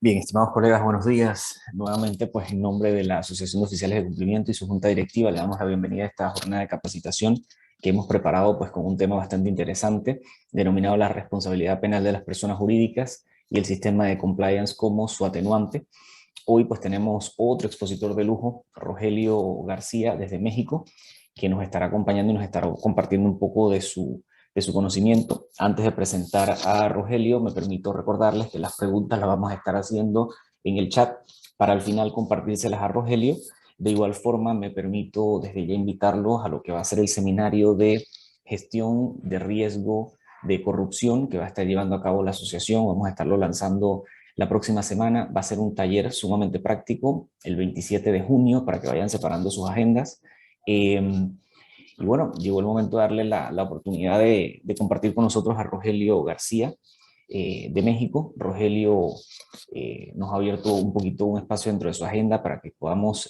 Bien, estimados colegas, buenos días. Nuevamente, pues en nombre de la Asociación de Oficiales de Cumplimiento y su Junta Directiva, le damos la bienvenida a esta jornada de capacitación que hemos preparado pues con un tema bastante interesante, denominado la responsabilidad penal de las personas jurídicas y el sistema de compliance como su atenuante. Hoy pues tenemos otro expositor de lujo, Rogelio García, desde México, que nos estará acompañando y nos estará compartiendo un poco de su conocimiento. Antes de presentar a Rogelio, me permito recordarles que las preguntas las vamos a estar haciendo en el chat para al final compartírselas a Rogelio. De igual forma, me permito desde ya invitarlos a lo que va a ser el seminario de gestión de riesgo de corrupción que va a estar llevando a cabo la asociación. Vamos a estarlo lanzando la próxima semana. Va a ser un taller sumamente práctico el 27 de junio para que vayan separando sus agendas. Y bueno, llegó el momento de darle la oportunidad de compartir con nosotros a Rogelio García, de México. Rogelio nos ha abierto un poquito un espacio dentro de su agenda para que podamos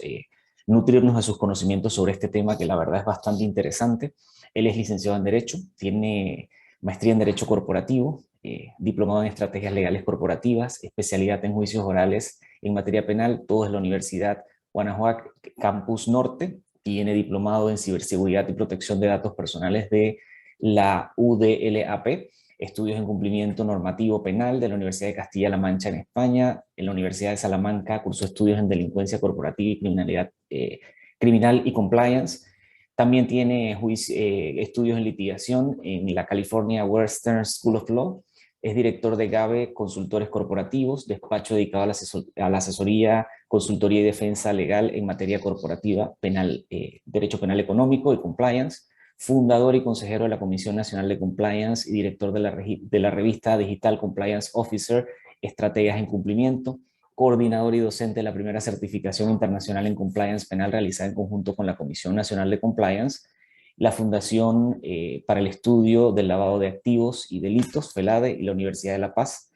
nutrirnos de sus conocimientos sobre este tema que la verdad es bastante interesante. Él es licenciado en Derecho, tiene maestría en Derecho Corporativo, diplomado en Estrategias Legales Corporativas, especialidad en Juicios Orales en materia penal, todo es la Universidad Guanajuato Campus Norte. Tiene diplomado en Ciberseguridad y Protección de Datos Personales de la UDLAP, estudios en cumplimiento normativo penal de la Universidad de Castilla-La Mancha en España, en la Universidad de Salamanca cursó estudios en delincuencia corporativa y criminalidad criminal y compliance. También tiene estudios en litigación en la California Western School of Law. Es director de GABE Consultores Corporativos, despacho dedicado a la asesoría, consultoría y defensa legal en materia corporativa, penal, derecho penal económico y compliance. Fundador y consejero de la Comisión Nacional de Compliance y director de la revista Digital Compliance Officer, Estrategias en Cumplimiento. Coordinador y docente de la primera certificación internacional en compliance penal realizada en conjunto con la Comisión Nacional de Compliance, la Fundación para el Estudio del Lavado de Activos y Delitos, FELADE, y la Universidad de La Paz,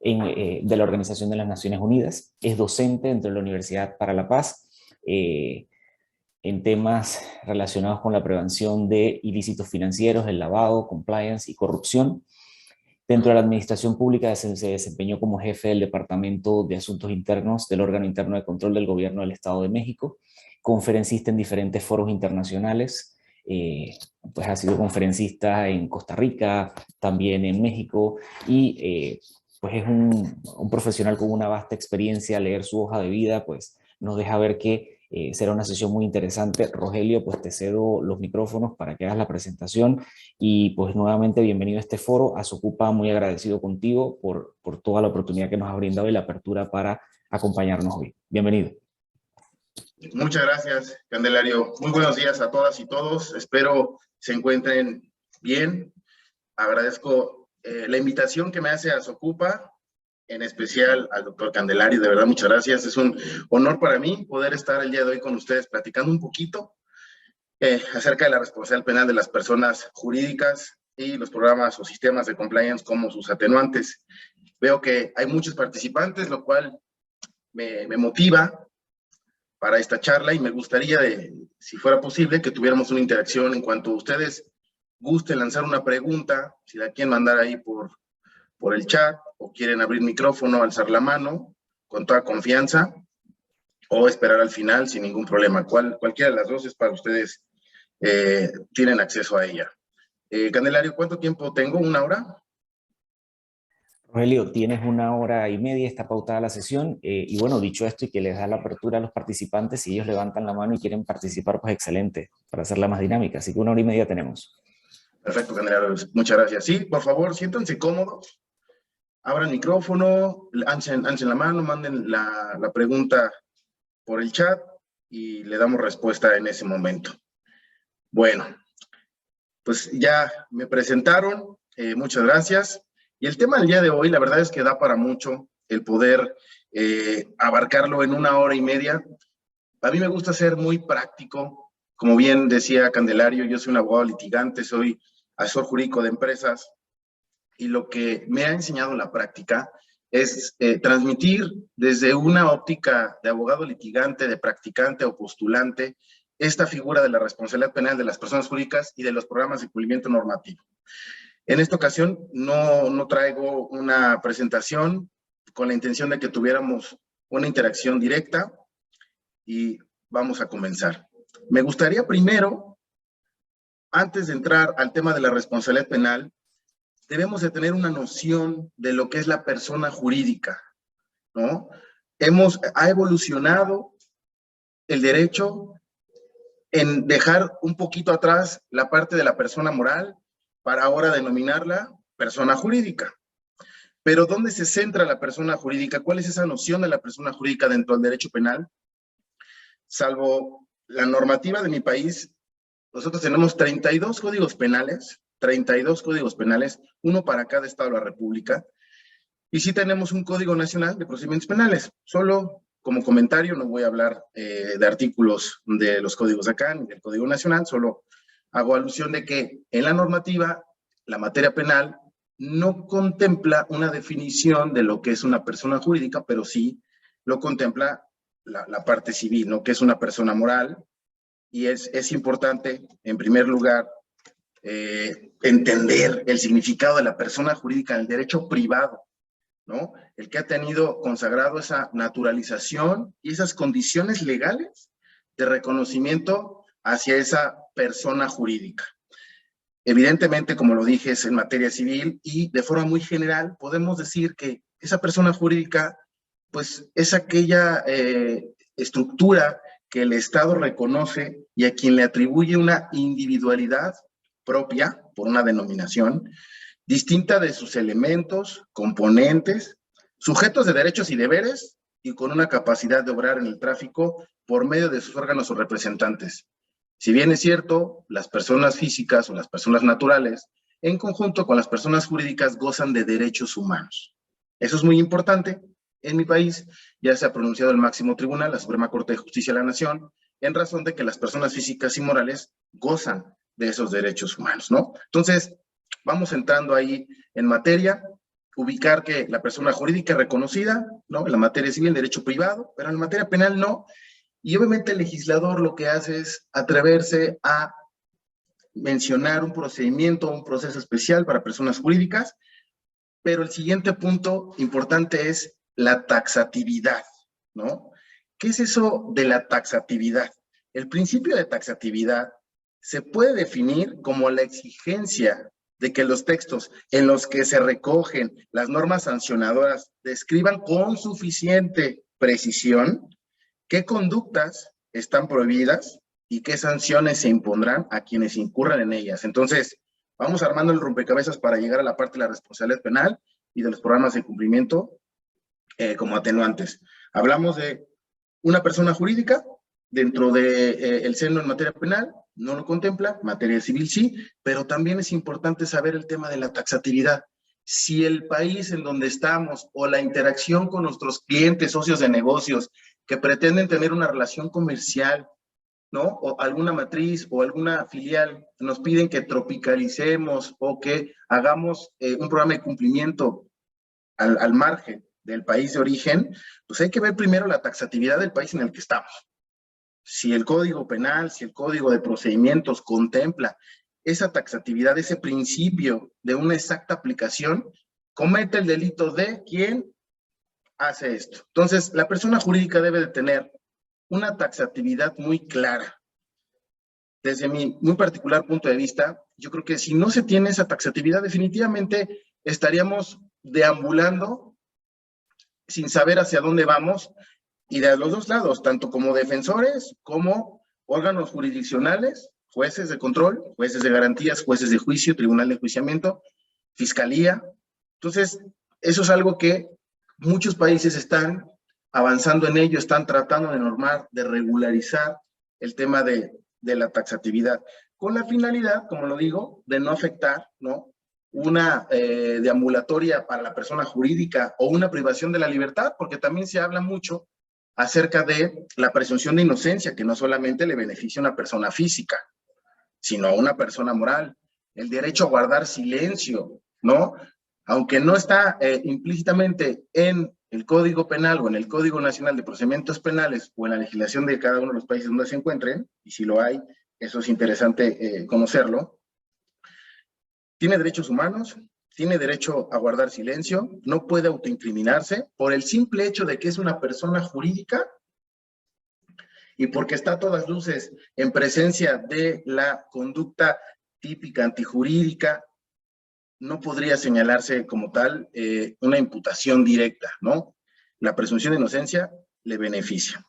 de la Organización de las Naciones Unidas. Es docente dentro de la Universidad para la Paz en temas relacionados con la prevención de ilícitos financieros, el lavado, compliance y corrupción. Dentro de la administración pública se desempeñó como jefe del Departamento de Asuntos Internos del órgano interno de control del Gobierno del Estado de México, conferencista en diferentes foros internacionales, pues ha sido conferencista en Costa Rica, también en México, y pues es un profesional con una vasta experiencia. Leer su hoja de vida pues nos deja ver que será una sesión muy interesante. Rogelio, pues te cedo los micrófonos para que hagas la presentación y pues nuevamente bienvenido a este foro. Asocupa muy agradecido contigo por toda la oportunidad que nos has brindado y la apertura para acompañarnos hoy. Bienvenido. Muchas gracias, Candelario. Muy buenos días a todas y todos. Espero se encuentren bien. Agradezco la invitación que me hace Asocupa, en especial al doctor Candelario. De verdad, muchas gracias. Es un honor para mí poder estar el día de hoy con ustedes platicando un poquito acerca de la responsabilidad penal de las personas jurídicas y los programas o sistemas de compliance como sus atenuantes. Veo que hay muchos participantes, lo cual me motiva para esta charla y me gustaría, si fuera posible, que tuviéramos una interacción en cuanto a ustedes gusten lanzar una pregunta, si la quieren mandar ahí por el chat o quieren abrir micrófono, alzar la mano con toda confianza o esperar al final sin ningún problema. Cualquiera de las dos es para ustedes, tienen acceso a ella. Candelario, ¿cuánto tiempo tengo? ¿Una hora? Rogelio, tienes 1 hora y media, está pautada la sesión, y bueno, dicho esto y que les da la apertura a los participantes, si ellos levantan la mano y quieren participar, pues excelente, para hacerla más dinámica, así que 1 hora y media tenemos. Perfecto, Candelario, muchas gracias. Sí, por favor, siéntanse cómodos, abran el micrófono, alcen la mano, manden la pregunta por el chat y le damos respuesta en ese momento. Bueno, pues ya me presentaron, muchas gracias. Y el tema del día de hoy, la verdad es que da para mucho el poder abarcarlo en 1 hora y media. A mí me gusta ser muy práctico. Como bien decía Candelario, yo soy un abogado litigante, soy asesor jurídico de empresas, y lo que me ha enseñado la práctica es transmitir desde una óptica de abogado litigante, de practicante o postulante, esta figura de la responsabilidad penal de las personas jurídicas y de los programas de cumplimiento normativo. En esta ocasión no traigo una presentación con la intención de que tuviéramos una interacción directa y vamos a comenzar. Me gustaría primero, antes de entrar al tema de la responsabilidad penal, debemos de tener una noción de lo que es la persona jurídica, ¿no? Ha evolucionado el derecho en dejar un poquito atrás la parte de la persona moral para ahora denominarla persona jurídica. Pero ¿dónde se centra la persona jurídica? ¿Cuál es esa noción de la persona jurídica dentro del derecho penal? Salvo la normativa de mi país, nosotros tenemos 32 códigos penales, uno para cada estado de la República, y sí tenemos un Código Nacional de Procedimientos Penales. Solo como comentario, no voy a hablar de artículos de los códigos de acá, ni del Código Nacional, solo hago alusión de que en la normativa, la materia penal no contempla una definición de lo que es una persona jurídica, pero sí lo contempla la parte civil, ¿no? Que es una persona moral, y es importante, en primer lugar, entender el significado de la persona jurídica en el derecho privado, ¿no? El que ha tenido consagrado esa naturalización y esas condiciones legales de reconocimiento hacia esa persona jurídica. Evidentemente, como lo dije, es en materia civil y de forma muy general podemos decir que esa persona jurídica pues es aquella estructura que el Estado reconoce y a quien le atribuye una individualidad propia por una denominación distinta de sus elementos, componentes, sujetos de derechos y deberes y con una capacidad de obrar en el tráfico por medio de sus órganos o representantes. Si bien es cierto, las personas físicas o las personas naturales, en conjunto con las personas jurídicas, gozan de derechos humanos. Eso es muy importante. En mi país ya se ha pronunciado el máximo tribunal, la Suprema Corte de Justicia de la Nación, en razón de que las personas físicas y morales gozan de esos derechos humanos, ¿no? Entonces, vamos entrando ahí en materia, ubicar que la persona jurídica es reconocida, ¿no? En la materia civil, derecho privado, pero en la materia penal no. Y obviamente el legislador lo que hace es atreverse a mencionar un procedimiento, un proceso especial para personas jurídicas, pero el siguiente punto importante es la taxatividad, ¿no? ¿Qué es eso de la taxatividad? El principio de taxatividad se puede definir como la exigencia de que los textos en los que se recogen las normas sancionadoras describan con suficiente precisión qué conductas están prohibidas y qué sanciones se impondrán a quienes incurran en ellas. Entonces, vamos armando el rompecabezas para llegar a la parte de la responsabilidad penal y de los programas de cumplimiento como atenuantes. Hablamos de una persona jurídica dentro del seno en materia penal, no lo contempla, materia civil sí, pero también es importante saber el tema de la taxatividad. Si el país en donde estamos o la interacción con nuestros clientes, socios de negocios que pretenden tener una relación comercial, ¿no? O alguna matriz o alguna filial nos piden que tropicalicemos o que hagamos un programa de cumplimiento al margen del país de origen, pues hay que ver primero la taxatividad del país en el que estamos. Si el Código Penal, si el Código de Procedimientos contempla esa taxatividad, ese principio de una exacta aplicación, comete el delito de quien hace esto. Entonces, la persona jurídica debe de tener una taxatividad muy clara. Desde mi muy particular punto de vista, yo creo que si no se tiene esa taxatividad, definitivamente estaríamos deambulando sin saber hacia dónde vamos, y de los dos lados, tanto como defensores como órganos jurisdiccionales, jueces de control, jueces de garantías, jueces de juicio, tribunal de enjuiciamiento, fiscalía. Entonces, eso es algo que muchos países están avanzando en ello, están tratando de normar, de regularizar el tema de la taxatividad, con la finalidad, como lo digo, de no afectar, ¿no?, una deambulatoria para la persona jurídica o una privación de la libertad, porque también se habla mucho acerca de la presunción de inocencia, que no solamente le beneficia a una persona física, sino a una persona moral. El derecho a guardar silencio, ¿no? Aunque no está implícitamente en el Código Penal o en el Código Nacional de Procedimientos Penales o en la legislación de cada uno de los países donde se encuentren, y si lo hay, eso es interesante conocerlo, tiene derechos humanos, tiene derecho a guardar silencio, no puede autoincriminarse por el simple hecho de que es una persona jurídica y porque está a todas luces en presencia de la conducta típica antijurídica, no podría señalarse como tal una imputación directa, ¿no? La presunción de inocencia le beneficia.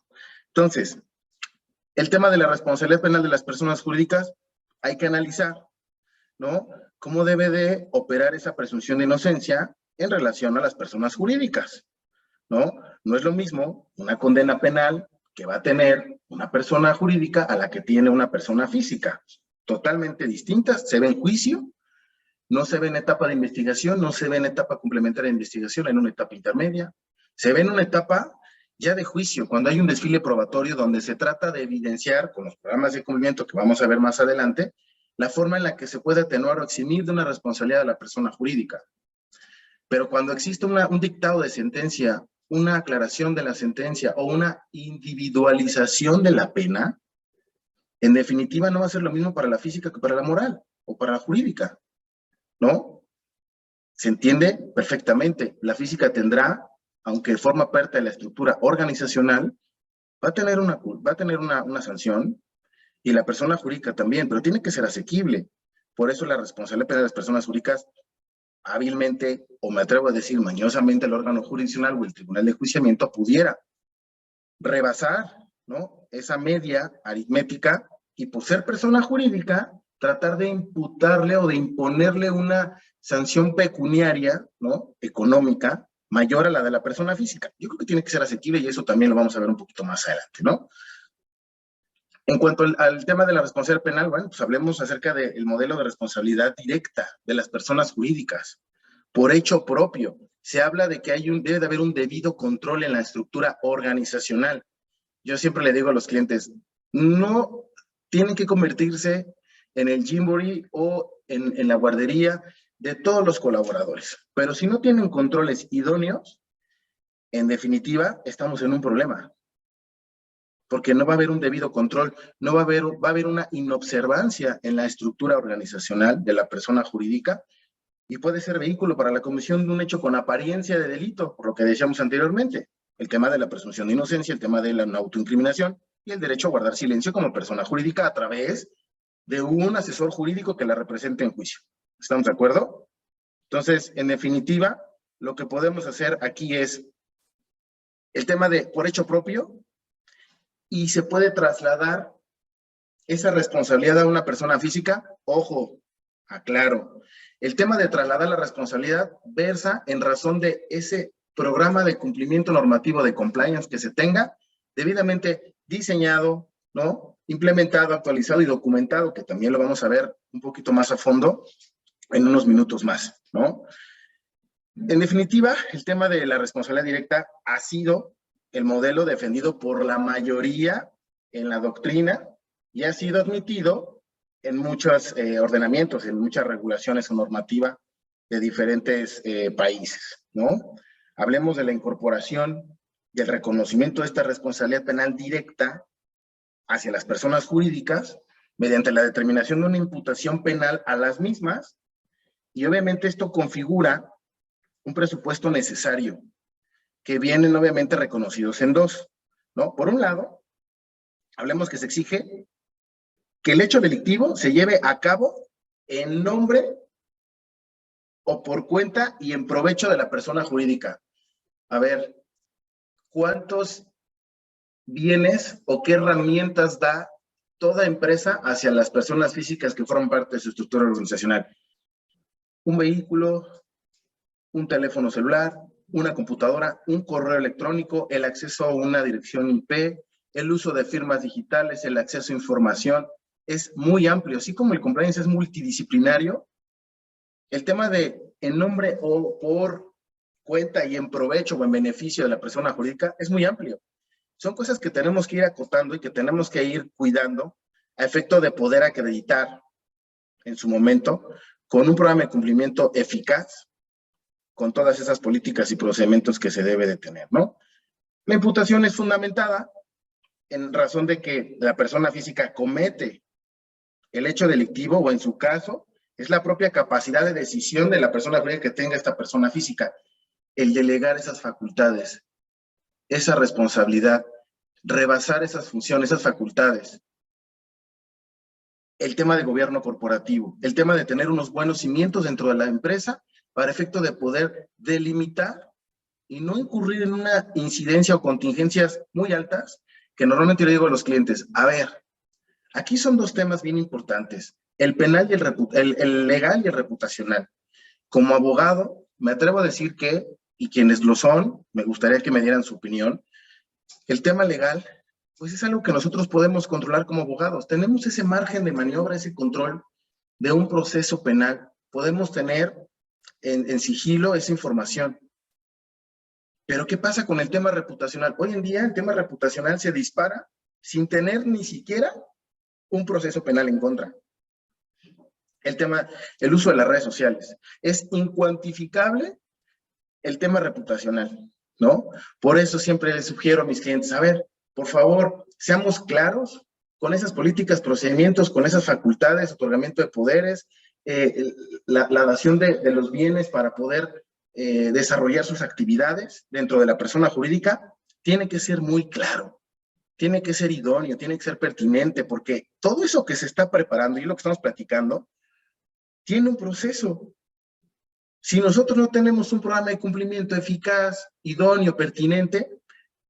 Entonces, el tema de la responsabilidad penal de las personas jurídicas hay que analizar, ¿no? ¿Cómo debe de operar esa presunción de inocencia en relación a las personas jurídicas? ¿No? No es lo mismo una condena penal que va a tener una persona jurídica a la que tiene una persona física. Totalmente distintas, se ve en juicio, no se ve en etapa de investigación, no se ve en etapa complementaria de investigación, en una etapa intermedia, se ve en una etapa ya de juicio, cuando hay un desfile probatorio donde se trata de evidenciar, con los programas de cumplimiento que vamos a ver más adelante, la forma en la que se puede atenuar o eximir de una responsabilidad a la persona jurídica. Pero cuando existe un dictado de sentencia, una aclaración de la sentencia o una individualización de la pena, en definitiva no va a ser lo mismo para la física que para la moral o para la jurídica, ¿no? Se entiende perfectamente. La física tendrá, aunque forma parte de la estructura organizacional, va a tener una sanción, y la persona jurídica también, pero tiene que ser asequible. Por eso la responsabilidad penal de las personas jurídicas, hábilmente, o me atrevo a decir mañosamente, el órgano jurisdiccional o el tribunal de enjuiciamiento pudiera rebasar, ¿no?, esa media aritmética y, por ser persona jurídica, tratar de imputarle o de imponerle una sanción pecuniaria, ¿no?, económica, mayor a la de la persona física. Yo creo que tiene que ser asequible y eso también lo vamos a ver un poquito más adelante, ¿no? En cuanto al tema de la responsabilidad penal, bueno, pues hablemos acerca del modelo de responsabilidad directa de las personas jurídicas por hecho propio. Se habla de que debe de haber un debido control en la estructura organizacional. Yo siempre le digo a los clientes, no tienen que convertirse en el Gymboree o en la guardería de todos los colaboradores, pero si no tienen controles idóneos, en definitiva, estamos en un problema, porque no va a haber un debido control, no va a haber una inobservancia en la estructura organizacional de la persona jurídica y puede ser vehículo para la comisión de un hecho con apariencia de delito, por lo que decíamos anteriormente, el tema de la presunción de inocencia, el tema de la no autoincriminación y el derecho a guardar silencio como persona jurídica a través de un asesor jurídico que la represente en juicio. ¿Estamos de acuerdo? Entonces, en definitiva, lo que podemos hacer aquí es el tema de por hecho propio, y se puede trasladar esa responsabilidad a una persona física. Ojo, aclaro, el tema de trasladar la responsabilidad versa en razón de ese programa de cumplimiento normativo de compliance que se tenga debidamente diseñado, ¿no?, implementado, actualizado y documentado, que también lo vamos a ver un poquito más a fondo en unos minutos más, ¿no? En definitiva, el tema de la responsabilidad directa ha sido el modelo defendido por la mayoría en la doctrina y ha sido admitido en muchos ordenamientos, en muchas regulaciones o normativa de diferentes países, ¿no? Hablemos de la incorporación y el reconocimiento de esta responsabilidad penal directa hacia las personas jurídicas mediante la determinación de una imputación penal a las mismas, y obviamente esto configura un presupuesto necesario que vienen obviamente reconocidos en dos, ¿no? Por un lado, hablemos que se exige que el hecho delictivo se lleve a cabo en nombre o por cuenta y en provecho de la persona jurídica. A ver, ¿cuántos bienes o qué herramientas da toda empresa hacia las personas físicas que forman parte de su estructura organizacional? Un vehículo, un teléfono celular, una computadora, un correo electrónico, el acceso a una dirección IP, el uso de firmas digitales, el acceso a información, es muy amplio. Así como el compliance es multidisciplinario, el tema de en nombre o por cuenta y en provecho o en beneficio de la persona jurídica es muy amplio. Son cosas que tenemos que ir acotando y que tenemos que ir cuidando a efecto de poder acreditar en su momento con un programa de cumplimiento eficaz con todas esas políticas y procedimientos que se debe de tener, ¿no? La imputación es fundamentada en razón de que la persona física comete el hecho delictivo o, en su caso, es la propia capacidad de decisión de la persona jurídica que tenga esta persona física, el delegar esas facultades, esa responsabilidad, rebasar esas funciones, esas facultades. El tema de gobierno corporativo, el tema de tener unos buenos cimientos dentro de la empresa para efecto de poder delimitar y no incurrir en una incidencia o contingencias muy altas, que normalmente le digo a los clientes, a ver, aquí son dos temas bien importantes, el penal y el legal y el reputacional. Como abogado, me atrevo a decir que, y quienes lo son, me gustaría que me dieran su opinión, el tema legal, pues es algo que nosotros podemos controlar como abogados. Tenemos ese margen de maniobra, ese control de un proceso penal. Podemos tener en sigilo esa información. Pero ¿qué pasa con el tema reputacional? Hoy en día el tema reputacional se dispara sin tener ni siquiera un proceso penal en contra. El uso de las redes sociales. Es incuantificable el tema reputacional, ¿no? Por eso siempre les sugiero a mis clientes, a ver, por favor, seamos claros con esas políticas, procedimientos, con esas facultades, otorgamiento de poderes, la dación de los bienes para poder desarrollar sus actividades dentro de la persona jurídica, tiene que ser muy claro, tiene que ser idóneo, tiene que ser pertinente, porque todo eso que se está preparando y lo que estamos platicando, tiene un proceso. Si nosotros no tenemos un programa de cumplimiento eficaz, idóneo, pertinente,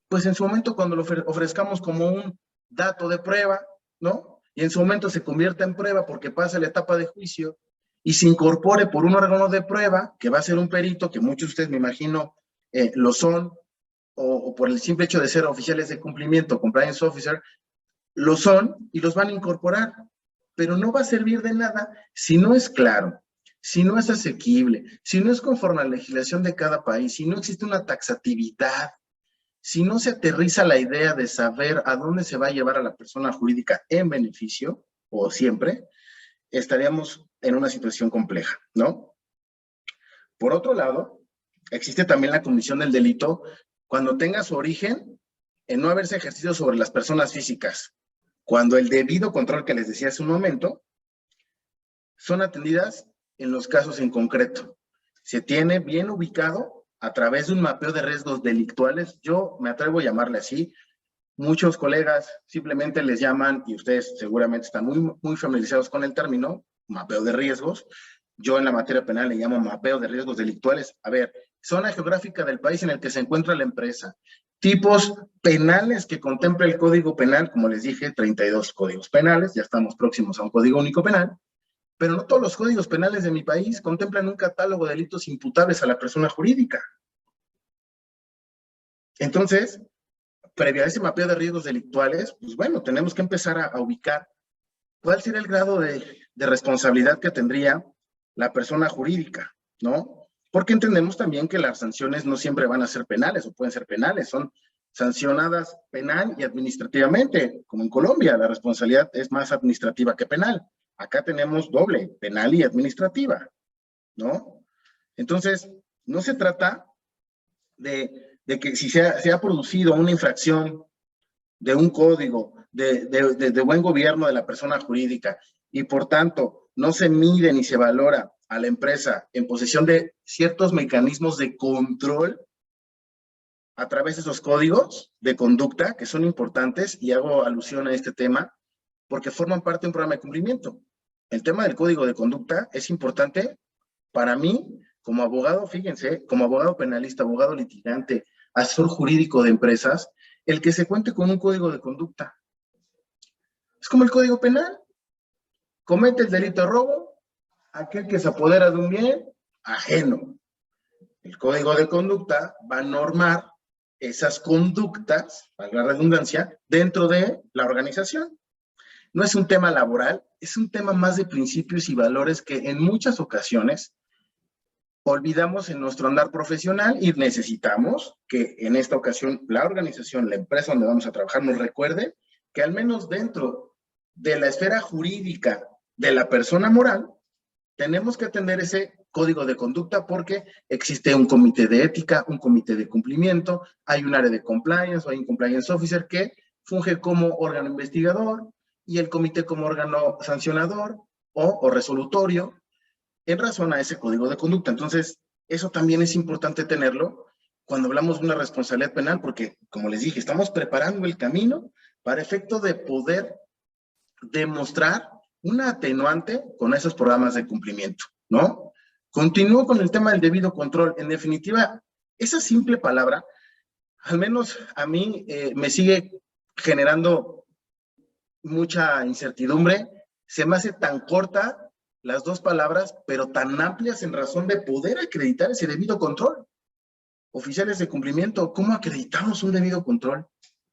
pues en su momento cuando lo ofrezcamos como un dato de prueba, ¿no? Y en su momento se convierta en prueba porque pasa la etapa de juicio y se incorpore por un órgano de prueba, que va a ser un perito, que muchos de ustedes me imagino lo son, o por el simple hecho de ser oficiales de cumplimiento, compliance officer, lo son y los van a incorporar, pero no va a servir de nada si no es claro, si no es asequible, si no es conforme a la legislación de cada país, si no existe una taxatividad, si no se aterriza la idea de saber a dónde se va a llevar a la persona jurídica en beneficio, o siempre, estaríamos en una situación compleja, ¿no? Por otro lado, existe también la comisión del delito cuando tenga su origen en no haberse ejercido sobre las personas físicas, cuando el debido control que les decía hace un momento son atendidas en los casos en concreto. Se tiene bien ubicado a través de un mapeo de riesgos delictuales, yo me atrevo a llamarle así, muchos colegas simplemente les llaman, y ustedes seguramente están muy familiarizados con el término, mapeo de riesgos. Yo en la materia penal le llamo mapeo de riesgos delictuales. A ver, zona geográfica del país en el que se encuentra la empresa, tipos penales que contempla el Código Penal, como les dije, 32 códigos penales, ya estamos próximos a un Código Único Penal, pero no todos los códigos penales de mi país contemplan un catálogo de delitos imputables a la persona jurídica. Entonces, previo a ese mapeo de riesgos delictuales, pues bueno, tenemos que empezar a ubicar cuál sería el grado de responsabilidad que tendría la persona jurídica, ¿no? Porque entendemos también que las sanciones no siempre van a ser penales o pueden ser penales, son sancionadas penal y administrativamente, como en Colombia, la responsabilidad es más administrativa que penal. Acá tenemos doble, penal y administrativa, ¿no? Entonces, no se trata de que si se ha producido una infracción de un código de buen gobierno de la persona jurídica y por tanto no se mide ni se valora a la empresa en posesión de ciertos mecanismos de control a través de esos códigos de conducta que son importantes, y hago alusión a este tema porque forman parte de un programa de cumplimiento. El tema del código de conducta es importante para mí como abogado, fíjense, como abogado penalista, abogado litigante, asesor jurídico de empresas, el que se cuente con un código de conducta. Es como el Código Penal. Comete el delito de robo aquel que se apodera de un bien ajeno. El código de conducta va a normar esas conductas, valga la redundancia, dentro de la organización. No es un tema laboral, es un tema más de principios y valores que en muchas ocasiones olvidamos en nuestro andar profesional y necesitamos que en esta ocasión la organización, la empresa donde vamos a trabajar nos recuerde que al menos dentro de la esfera jurídica de la persona moral tenemos que atender ese código de conducta porque existe un comité de ética, un comité de cumplimiento, hay un área de compliance o hay un compliance officer que funge como órgano investigador y el comité como órgano sancionador o resolutorio, en razón a ese código de conducta. Entonces, eso también es importante tenerlo cuando hablamos de una responsabilidad penal, porque, como les dije, estamos preparando el camino para efecto de poder demostrar una atenuante con esos programas de cumplimiento, ¿no? Continúo con el tema del debido control. En definitiva, esa simple palabra, al menos a mí, me sigue generando mucha incertidumbre. Se me hace tan corta las dos palabras, pero tan amplias en razón de poder acreditar ese debido control. Oficiales de cumplimiento, ¿cómo acreditamos un debido control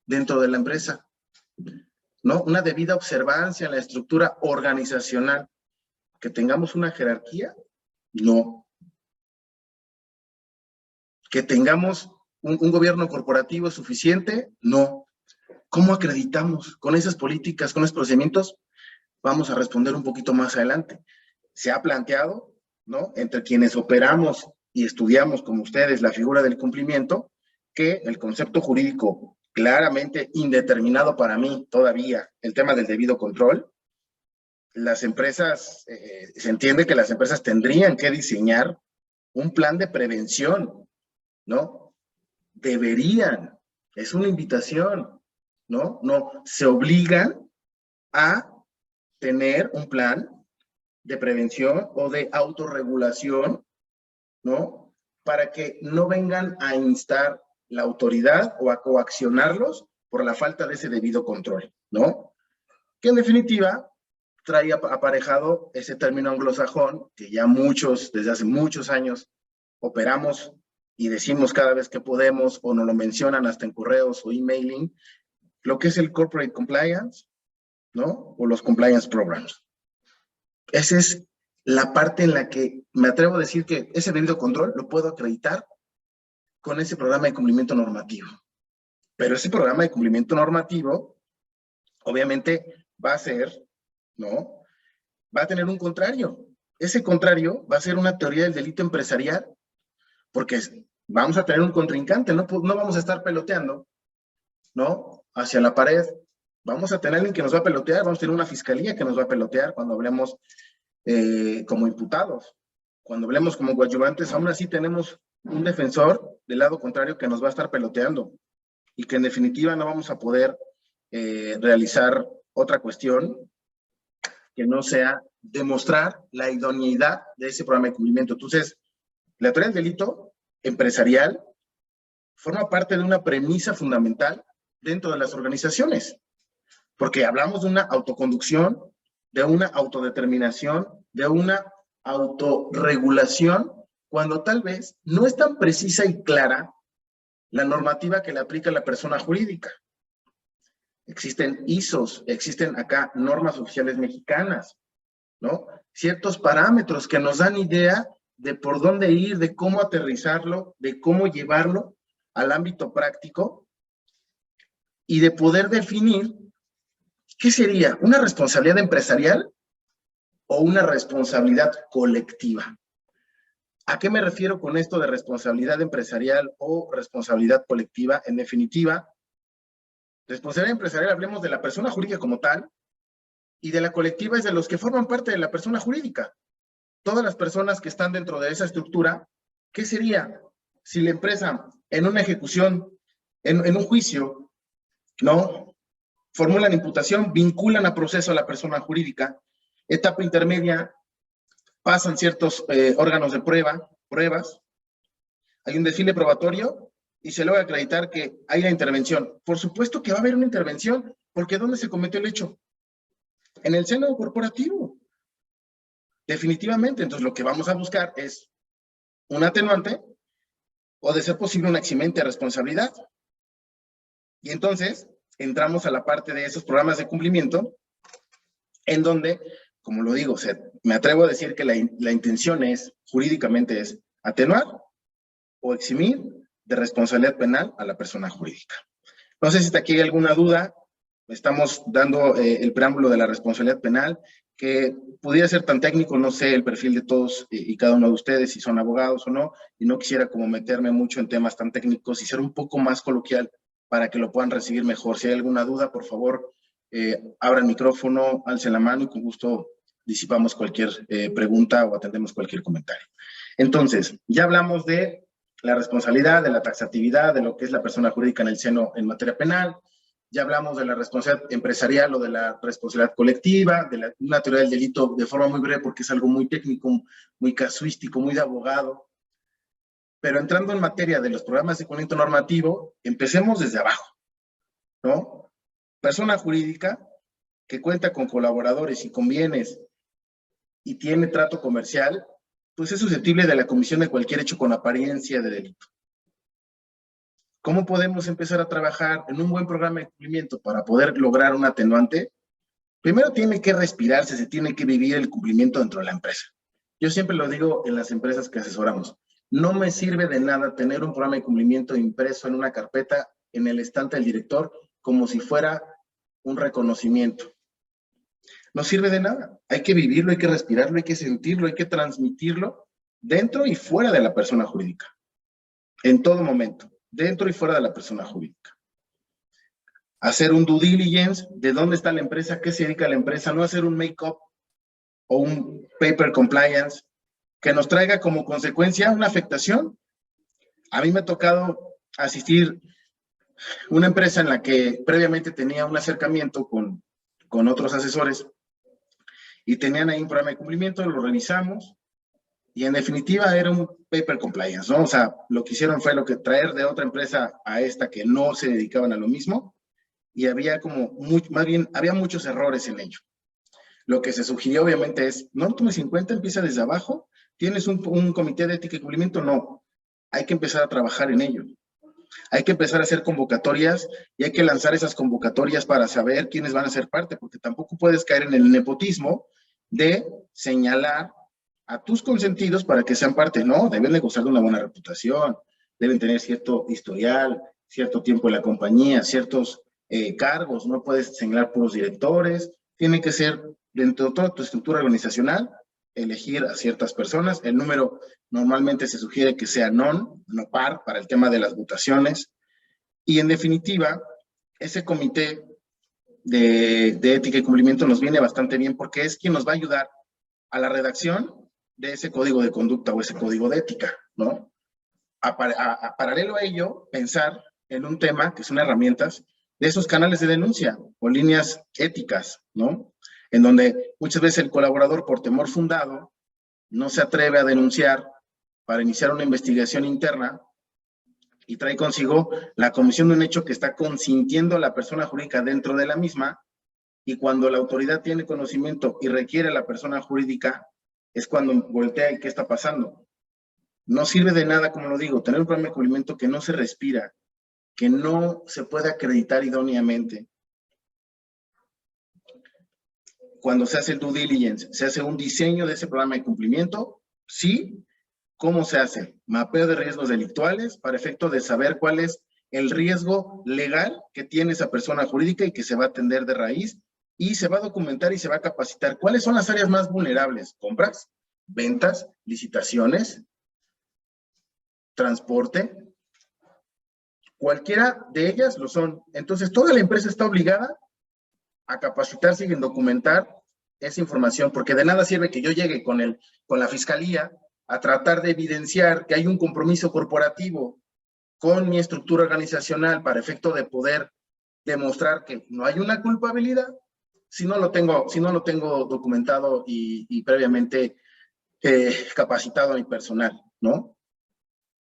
dentro de la empresa? ¿No? Una debida observancia en la estructura organizacional. ¿Que tengamos una jerarquía? No. ¿Que tengamos un gobierno corporativo suficiente? No. ¿Cómo acreditamos? Con esas políticas, con esos procedimientos, vamos a responder un poquito más adelante. Se ha planteado, ¿no?, entre quienes operamos y estudiamos, como ustedes, la figura del cumplimiento, que el concepto jurídico claramente indeterminado para mí todavía, el tema del debido control, las empresas, se entiende que las empresas tendrían que diseñar un plan de prevención, ¿no? Deberían, es una invitación, ¿no? No, se obligan a tener un plan de prevención o de autorregulación, ¿no? Para que no vengan a instar la autoridad o a coaccionarlos por la falta de ese debido control, ¿no? Que en definitiva trae aparejado ese término anglosajón que ya muchos, desde hace muchos años, operamos y decimos cada vez que podemos o nos lo mencionan hasta en correos o emailing, lo que es el corporate compliance, ¿no? O los compliance programs. Esa es la parte en la que me atrevo a decir que ese debido control lo puedo acreditar con ese programa de cumplimiento normativo. Pero ese programa de cumplimiento normativo, obviamente, va a ser, ¿no? Va a tener un contrario. Ese contrario va a ser una teoría del delito empresarial, porque vamos a tener un contrincante, no vamos a estar peloteando, ¿no?, hacia la pared. Vamos a tener alguien que nos va a pelotear, vamos a tener una fiscalía que nos va a pelotear cuando hablemos como imputados. Cuando hablemos como coadyuvantes, aún así tenemos un defensor del lado contrario que nos va a estar peloteando y que en definitiva no vamos a poder realizar otra cuestión que no sea demostrar la idoneidad de ese programa de cumplimiento. Entonces, la teoría del delito empresarial forma parte de una premisa fundamental dentro de las organizaciones, porque hablamos de una autoconducción, de una autodeterminación, de una autorregulación, cuando tal vez no es tan precisa y clara la normativa que le aplica a la persona jurídica. Existen ISOs, existen acá normas oficiales mexicanas, ¿no? Ciertos parámetros que nos dan idea de por dónde ir, de cómo aterrizarlo, de cómo llevarlo al ámbito práctico y de poder definir qué sería una responsabilidad empresarial o una responsabilidad colectiva. ¿A qué me refiero con esto de responsabilidad empresarial o responsabilidad colectiva? En definitiva, responsabilidad empresarial, hablemos de la persona jurídica como tal, y de la colectiva es de los que forman parte de la persona jurídica. Todas las personas que están dentro de esa estructura, ¿qué sería si la empresa en una ejecución, en un juicio, ¿no?, formulan imputación, vinculan a proceso a la persona jurídica, etapa intermedia, pasan ciertos órganos de pruebas, hay un desfile probatorio y se logra acreditar que hay la intervención? Por supuesto que va a haber una intervención, porque ¿dónde se cometió el hecho? En el seno corporativo. Definitivamente. Entonces, lo que vamos a buscar es un atenuante o, de ser posible, una eximente de responsabilidad. Y entonces entramos a la parte de esos programas de cumplimiento, en donde, como lo digo, me atrevo a decir que la intención es, jurídicamente, es atenuar o eximir de responsabilidad penal a la persona jurídica. No sé si hasta aquí hay alguna duda. Estamos dando el preámbulo de la responsabilidad penal, que pudiera ser tan técnico, no sé el perfil de todos y cada uno de ustedes, si son abogados o no, y no quisiera como meterme mucho en temas tan técnicos y ser un poco más coloquial para que lo puedan recibir mejor. Si hay alguna duda, por favor, abra el micrófono, alce la mano y con gusto disipamos cualquier pregunta o atendemos cualquier comentario. Entonces, ya hablamos de la responsabilidad, de la taxatividad, de lo que es la persona jurídica en el seno en materia penal. Ya hablamos de la responsabilidad empresarial o de la responsabilidad colectiva, de una teoría del delito de forma muy breve porque es algo muy técnico, muy casuístico, muy de abogado. Pero entrando en materia de los programas de cumplimiento normativo, empecemos desde abajo, ¿no? Persona jurídica que cuenta con colaboradores y con bienes y tiene trato comercial, pues es susceptible de la comisión de cualquier hecho con apariencia de delito. ¿Cómo podemos empezar a trabajar en un buen programa de cumplimiento para poder lograr un atenuante? Primero tiene que respirarse, se tiene que vivir el cumplimiento dentro de la empresa. Yo siempre lo digo en las empresas que asesoramos. No me sirve de nada tener un programa de cumplimiento impreso en una carpeta en el estante del director como si fuera un reconocimiento. No sirve de nada. Hay que vivirlo, hay que respirarlo, hay que sentirlo, hay que transmitirlo dentro y fuera de la persona jurídica. En todo momento, dentro y fuera de la persona jurídica. Hacer un due diligence de dónde está la empresa, qué se dedica a la empresa, no hacer un make-up o un paper compliance que nos traiga como consecuencia una afectación. A mí me ha tocado asistir a una empresa en la que previamente tenía un acercamiento con otros asesores y tenían ahí un programa de cumplimiento, lo revisamos y en definitiva era un paper compliance, ¿no? O sea, lo que hicieron fue lo que traer de otra empresa a esta que no se dedicaban a lo mismo y había como, más bien, había muchos errores en ello. Lo que se sugirió obviamente es, no tomes en cuenta, empieza desde abajo, ¿tienes un comité de ética y cumplimiento? No, hay que empezar a trabajar en ello. Hay que empezar a hacer convocatorias y hay que lanzar esas convocatorias para saber quiénes van a ser parte, porque tampoco puedes caer en el nepotismo de señalar a tus consentidos para que sean parte. No, deben de gozar de una buena reputación, deben tener cierto historial, cierto tiempo en la compañía, ciertos cargos, no puedes señalar puros directores, tiene que ser dentro de toda tu estructura organizacional, elegir a ciertas personas. El número normalmente se sugiere que sea no par, para el tema de las votaciones. Y en definitiva, ese comité de ética y cumplimiento nos viene bastante bien porque es quien nos va a ayudar a la redacción de ese código de conducta o ese código de ética, ¿no? Paralelo a ello, pensar en un tema que son herramientas de esos canales de denuncia o líneas éticas, ¿no? En donde muchas veces el colaborador, por temor fundado, no se atreve a denunciar para iniciar una investigación interna y trae consigo la comisión de un hecho que está consintiendo la persona jurídica dentro de la misma, y cuando la autoridad tiene conocimiento y requiere a la persona jurídica, es cuando voltea y ¿qué está pasando? No sirve de nada, como lo digo, tener un programa de cumplimiento que no se respira, que no se puede acreditar idóneamente. Cuando se hace el due diligence, se hace un diseño de ese programa de cumplimiento, sí. ¿Cómo se hace? Mapeo de riesgos delictuales para efecto de saber cuál es el riesgo legal que tiene esa persona jurídica y que se va a atender de raíz, y se va a documentar y se va a capacitar. ¿Cuáles son las áreas más vulnerables? Compras, ventas, licitaciones, transporte. Cualquiera de ellas lo son. Entonces, toda la empresa está obligada a capacitarse y en documentar esa información, porque de nada sirve que yo llegue con la fiscalía a tratar de evidenciar que hay un compromiso corporativo con mi estructura organizacional para efecto de poder demostrar que no hay una culpabilidad si no lo tengo documentado y previamente capacitado a mi personal, ¿no?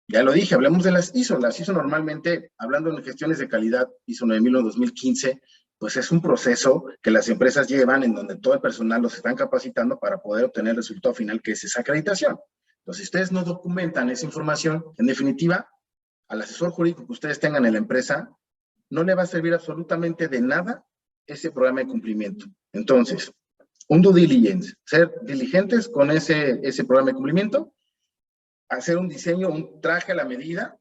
Ya lo dije, hablemos de las ISO. Las ISO normalmente, hablando en gestiones de calidad, ISO 9001-2015, pues es un proceso que las empresas llevan en donde todo el personal los están capacitando para poder obtener el resultado final, que es esa acreditación. Entonces, si ustedes no documentan esa información, en definitiva, al asesor jurídico que ustedes tengan en la empresa, no le va a servir absolutamente de nada ese programa de cumplimiento. Entonces, un due diligence, ser diligentes con ese programa de cumplimiento, hacer un diseño, un traje a la medida,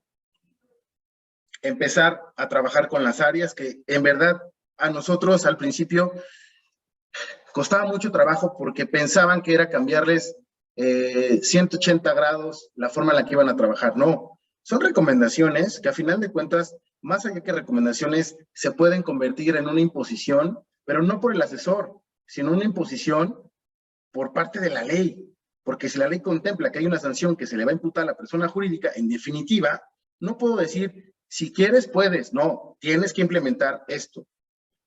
empezar a trabajar con las áreas que en verdad a nosotros al principio costaba mucho trabajo porque pensaban que era cambiarles 180 grados la forma en la que iban a trabajar. No, son recomendaciones que a final de cuentas, más allá que recomendaciones, se pueden convertir en una imposición, pero no por el asesor, sino una imposición por parte de la ley, porque si la ley contempla que hay una sanción que se le va a imputar a la persona jurídica, en definitiva, no puedo decir, si quieres, puedes, no, tienes que implementar esto.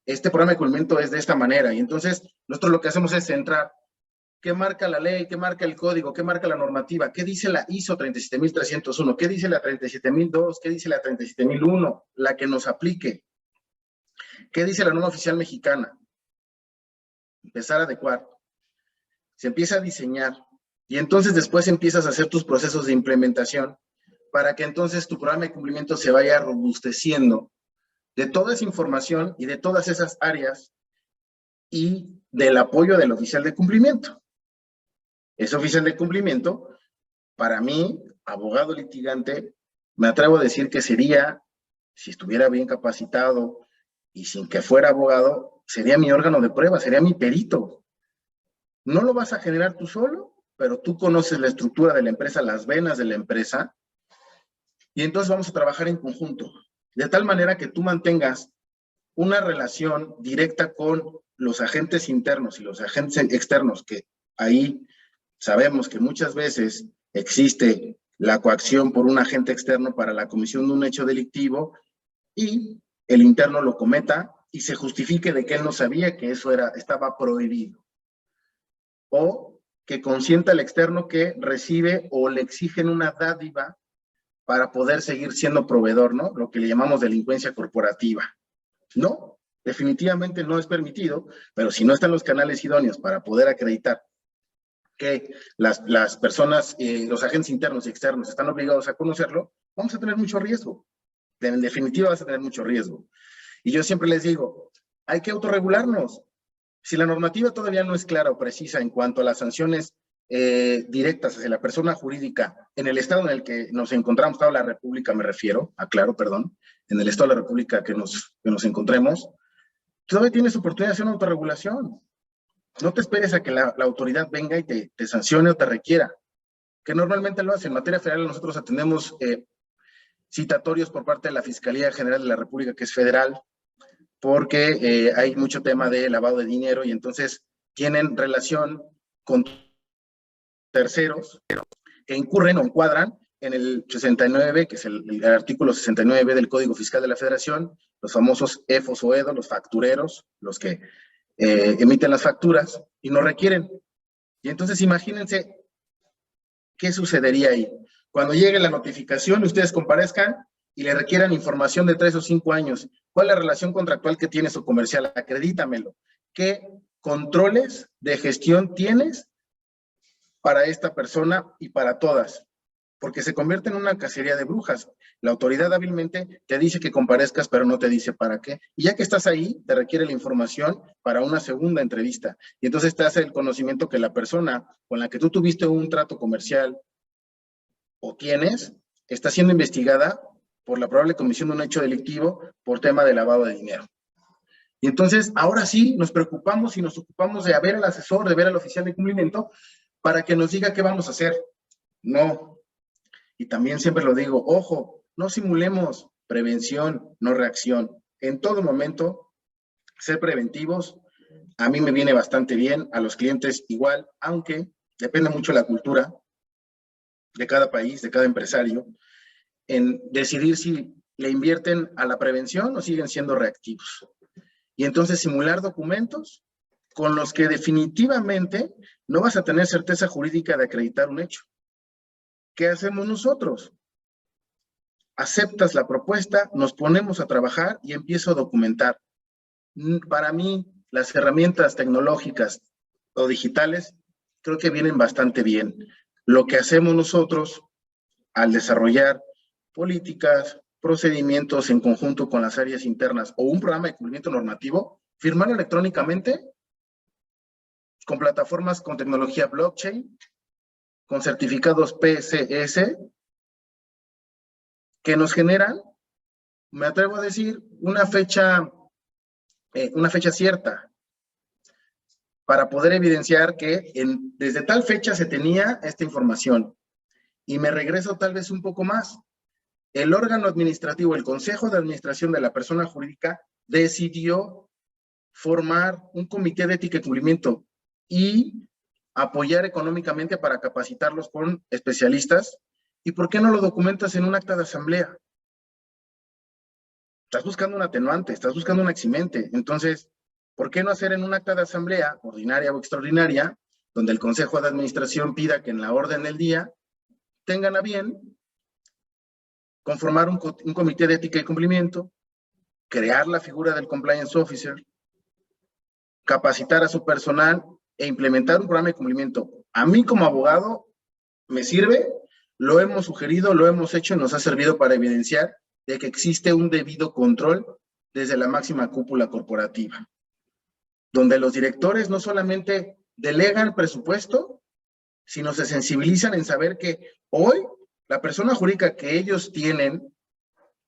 Este programa de cumplimiento es de esta manera, y entonces nosotros lo que hacemos es centrar qué marca la ley, qué marca el código, qué marca la normativa, qué dice la ISO 37301, qué dice la 37002, qué dice la 37001, la que nos aplique, qué dice la norma oficial mexicana. Empezar a adecuar. Se empieza a diseñar y entonces después empiezas a hacer tus procesos de implementación para que entonces tu programa de cumplimiento se vaya robusteciendo de toda esa información y de todas esas áreas y del apoyo del oficial de cumplimiento. Ese oficial de cumplimiento, para mí, abogado litigante, me atrevo a decir que sería, si estuviera bien capacitado y sin que fuera abogado, sería mi órgano de prueba, sería mi perito. No lo vas a generar tú solo, pero tú conoces la estructura de la empresa, las venas de la empresa, y entonces vamos a trabajar en conjunto, de tal manera que tú mantengas una relación directa con los agentes internos y los agentes externos, que ahí sabemos que muchas veces existe la coacción por un agente externo para la comisión de un hecho delictivo y el interno lo cometa y se justifique de que él no sabía que eso estaba prohibido. O que consienta al externo que recibe o le exigen una dádiva para poder seguir siendo proveedor, ¿no? Lo que le llamamos delincuencia corporativa. No, definitivamente no es permitido, pero si no están los canales idóneos para poder acreditar que las personas, los agentes internos y externos están obligados a conocerlo, vamos a tener mucho riesgo. En definitiva vas a tener mucho riesgo. Y yo siempre les digo, hay que autorregularnos. Si la normativa todavía no es clara o precisa en cuanto a las sanciones directas hacia la persona jurídica en el estado en el que nos encontramos, Estado de la República me refiero, aclaro, perdón, en el estado de la República que nos encontremos, todavía tienes oportunidad de hacer una autorregulación. No te esperes a que la autoridad venga y te sancione o te requiera, que normalmente lo hace. En materia federal nosotros atendemos citatorios por parte de la Fiscalía General de la República, que es federal, porque hay mucho tema de lavado de dinero y entonces tienen relación con terceros que incurren o encuadran en el 69, que es el artículo 69 del Código Fiscal de la Federación, los famosos EFOS o EDO, los factureros, los que emiten las facturas y no requieren. Y entonces imagínense qué sucedería ahí. Cuando llegue la notificación, ustedes comparezcan y le requieran información de 3 o 5 años. ¿Cuál es la relación contractual que tienes o comercial? Acredítamelo. ¿Qué controles de gestión tienes para esta persona y para todas? Porque se convierte en una cacería de brujas. La autoridad hábilmente te dice que comparezcas, pero no te dice para qué. Y ya que estás ahí, te requiere la información para una segunda entrevista. Y entonces te hace el conocimiento que la persona con la que tú tuviste un trato comercial o tienes, está siendo investigada por la probable comisión de un hecho delictivo por tema de lavado de dinero. Y entonces, ahora sí, nos preocupamos y nos ocupamos de ver al asesor, de ver al oficial de cumplimiento, para que nos diga qué vamos a hacer. No. Y también siempre lo digo, ojo, no simulemos prevención, no reacción. En todo momento, ser preventivos, a mí me viene bastante bien, a los clientes igual, aunque depende mucho de la cultura de cada país, de cada empresario, en decidir si le invierten a la prevención o siguen siendo reactivos. Y entonces simular documentos con los que definitivamente no vas a tener certeza jurídica de acreditar un hecho. ¿Qué hacemos nosotros? Aceptas la propuesta, nos ponemos a trabajar y empiezo a documentar. Para mí, las herramientas tecnológicas o digitales creo que vienen bastante bien. Lo que hacemos nosotros al desarrollar políticas, procedimientos en conjunto con las áreas internas o un programa de cumplimiento normativo, firmarlo electrónicamente con plataformas con tecnología blockchain, con certificados PCS, que nos generan, me atrevo a decir, una fecha cierta para poder evidenciar que desde tal fecha se tenía esta información. Y me regreso tal vez un poco más. El órgano administrativo, el consejo de administración de la persona jurídica, decidió formar un comité de ética y cumplimiento y apoyar económicamente para capacitarlos con especialistas. ¿Y por qué no lo documentas en un acta de asamblea? Estás buscando un atenuante, estás buscando un eximente. Entonces, ¿por qué no hacer en un acta de asamblea, ordinaria o extraordinaria, donde el Consejo de Administración pida que en la orden del día tengan a bien conformar un comité de ética y cumplimiento, crear la figura del compliance officer, capacitar a su personal e implementar un programa de cumplimiento? A mí como abogado me sirve, lo hemos sugerido, lo hemos hecho y nos ha servido para evidenciar de que existe un debido control desde la máxima cúpula corporativa, donde los directores no solamente delegan presupuesto, sino se sensibilizan en saber que hoy la persona jurídica que ellos tienen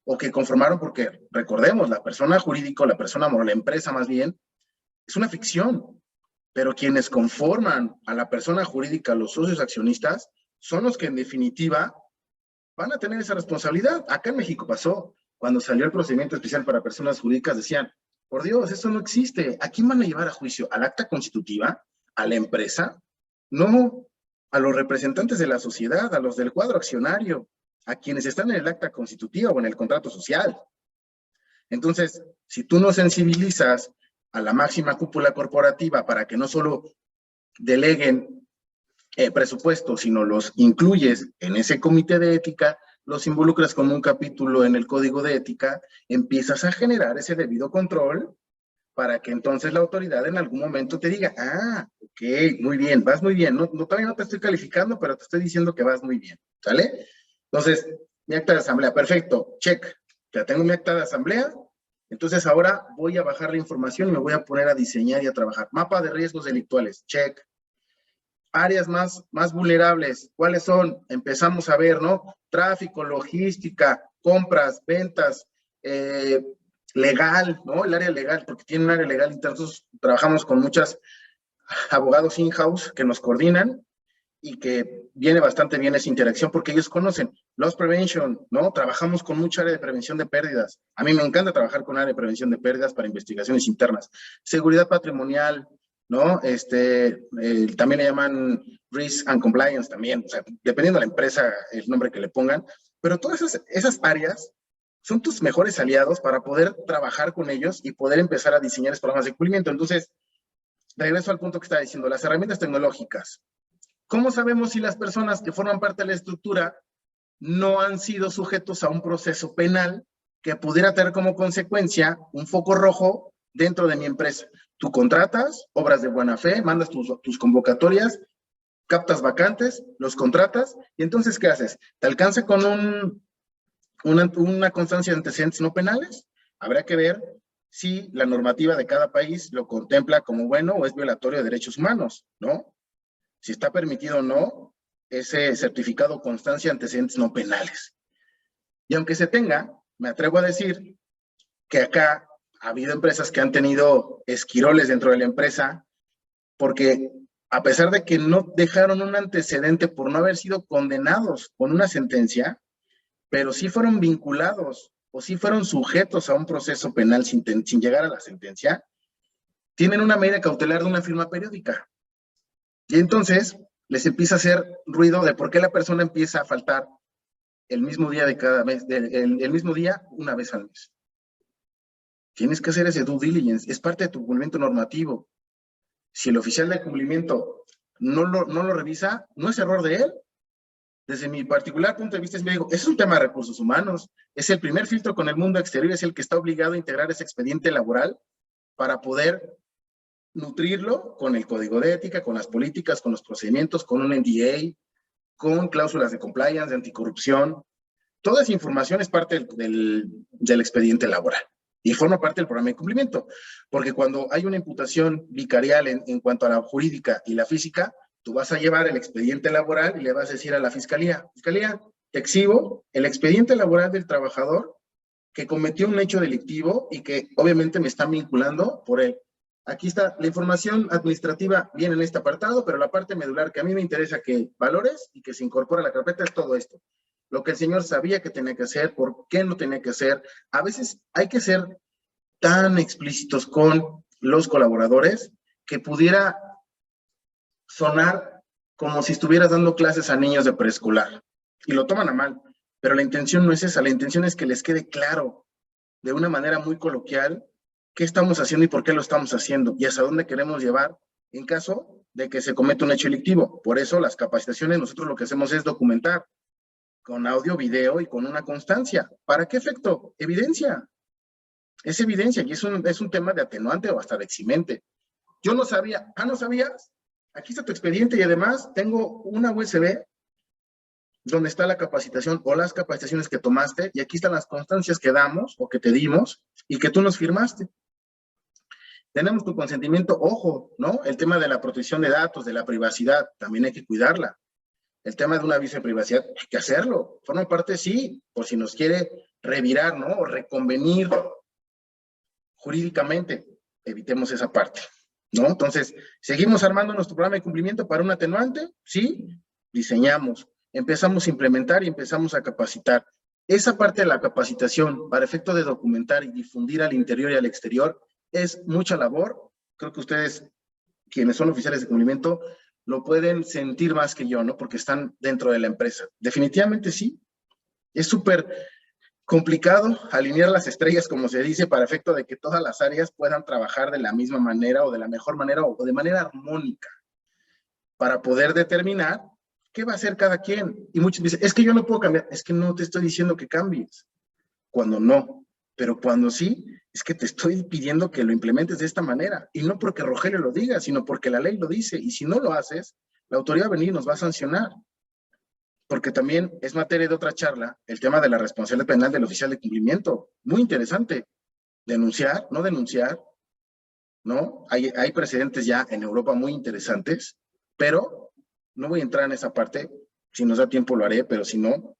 o que conformaron, porque recordemos, la persona jurídica, la persona moral, la empresa más bien, es una ficción, pero quienes conforman a la persona jurídica, los socios accionistas, son los que en definitiva van a tener esa responsabilidad. Acá en México pasó, cuando salió el procedimiento especial para personas jurídicas, decían, por Dios, eso no existe. ¿A quién van a llevar a juicio? ¿Al acta constitutiva? ¿A la empresa? No, a los representantes de la sociedad, a los del cuadro accionario, a quienes están en el acta constitutiva o en el contrato social. Entonces, si tú no sensibilizas a la máxima cúpula corporativa para que no solo deleguen presupuesto, sino los incluyes en ese comité de ética, los involucras como un capítulo en el código de ética, empiezas a generar ese debido control para que entonces la autoridad en algún momento te diga, ah, ok, muy bien, vas muy bien, todavía no te estoy calificando, pero te estoy diciendo que vas muy bien, ¿sale? Entonces, mi acta de asamblea, perfecto, check, ya tengo mi acta de asamblea, entonces ahora voy a bajar la información y me voy a poner a diseñar y a trabajar. Mapa de riesgos delictuales, check. Áreas más vulnerables, ¿cuáles son? Empezamos a ver, ¿no? Tráfico, logística, compras, ventas, legal, ¿no? El área legal, porque tiene un área legal, entonces trabajamos con muchos abogados in-house que nos coordinan y que viene bastante bien esa interacción porque ellos conocen loss prevention, ¿no? Trabajamos con mucha área de prevención de pérdidas. A mí me encanta trabajar con área de prevención de pérdidas para investigaciones internas. Seguridad patrimonial, ¿no? También le llaman risk and compliance también, o sea, dependiendo de la empresa, el nombre que le pongan, pero todas esas áreas son tus mejores aliados para poder trabajar con ellos y poder empezar a diseñar programas de cumplimiento. Entonces, regreso al punto que estaba diciendo, las herramientas tecnológicas. ¿Cómo sabemos si las personas que forman parte de la estructura no han sido sujetos a un proceso penal que pudiera tener como consecuencia un foco rojo dentro de mi empresa? Tú contratas, obras de buena fe, mandas tus convocatorias, captas vacantes, los contratas, y entonces, ¿qué haces? ¿Te alcanza con una constancia de antecedentes no penales? Habrá que ver si la normativa de cada país lo contempla como bueno o es violatorio de derechos humanos, ¿no? Si está permitido o no ese certificado constancia de antecedentes no penales. Y aunque se tenga, me atrevo a decir que acá ha habido empresas que han tenido esquiroles dentro de la empresa porque a pesar de que no dejaron un antecedente por no haber sido condenados con una sentencia, pero sí fueron vinculados o sí fueron sujetos a un proceso penal sin llegar a la sentencia, tienen una medida cautelar de una firma periódica. Y entonces les empieza a hacer ruido de por qué la persona empieza a faltar el mismo día de cada mes, el mismo día una vez al mes. Tienes que hacer ese due diligence, es parte de tu cumplimiento normativo. Si el oficial de cumplimiento no lo revisa, no es error de él. Desde mi particular punto de vista, es un tema de recursos humanos, es el primer filtro con el mundo exterior, es el que está obligado a integrar ese expediente laboral para poder nutrirlo con el código de ética, con las políticas, con los procedimientos, con un NDA, con cláusulas de compliance, de anticorrupción. Toda esa información es parte del expediente laboral y forma parte del programa de cumplimiento, porque cuando hay una imputación vicarial en cuanto a la jurídica y la física, tú vas a llevar el expediente laboral y le vas a decir a la fiscalía, te exhibo el expediente laboral del trabajador que cometió un hecho delictivo y que obviamente me están vinculando por él. Aquí está, la información administrativa viene en este apartado, pero la parte medular que a mí me interesa que valores y que se incorpore a la carpeta es todo esto. Lo que el señor sabía que tenía que hacer, por qué no tenía que hacer. A veces hay que ser tan explícitos con los colaboradores que pudiera sonar como si estuvieras dando clases a niños de preescolar. Y lo toman a mal, pero la intención no es esa, la intención es que les quede claro, de una manera muy coloquial, qué estamos haciendo y por qué lo estamos haciendo, y hasta dónde queremos llevar en caso de que se cometa un hecho delictivo. Por eso las capacitaciones, nosotros lo que hacemos es documentar con audio, video y con una constancia. ¿Para qué efecto? Evidencia. Es evidencia y es un tema de atenuante o hasta de eximente. Yo no sabía. ¿No sabías? Aquí está tu expediente y además tengo una USB donde está la capacitación o las capacitaciones que tomaste y aquí están las constancias que damos o que te dimos y que tú nos firmaste. Tenemos tu consentimiento, ojo, ¿no? El tema de la protección de datos, de la privacidad, también hay que cuidarla. El tema de un aviso de privacidad, hay que hacerlo. Forma parte, sí, por si nos quiere revirar, ¿no? O reconvenir jurídicamente, evitemos esa parte, ¿no? Entonces, ¿seguimos armando nuestro programa de cumplimiento para un atenuante? Sí, diseñamos, empezamos a implementar y empezamos a capacitar. Esa parte de la capacitación para efecto de documentar y difundir al interior y al exterior es mucha labor. Creo que ustedes, quienes son oficiales de cumplimiento, lo pueden sentir más que yo, ¿no? Porque están dentro de la empresa. Definitivamente sí. Es súper complicado alinear las estrellas, como se dice, para efecto de que todas las áreas puedan trabajar de la misma manera o de la mejor manera o de manera armónica para poder determinar qué va a hacer cada quien. Y muchos dicen, es que yo no puedo cambiar. Es que no te estoy diciendo que cambies. Cuando no. Pero cuando sí, es que te estoy pidiendo que lo implementes de esta manera. Y no porque Rogelio lo diga, sino porque la ley lo dice. Y si no lo haces, la autoridad va a venir y nos va a sancionar. Porque también es materia de otra charla el tema de la responsabilidad penal del oficial de cumplimiento. Muy interesante. Denunciar, no denunciar, ¿no? Hay precedentes ya en Europa muy interesantes, pero no voy a entrar en esa parte. Si nos da tiempo lo haré, pero si no,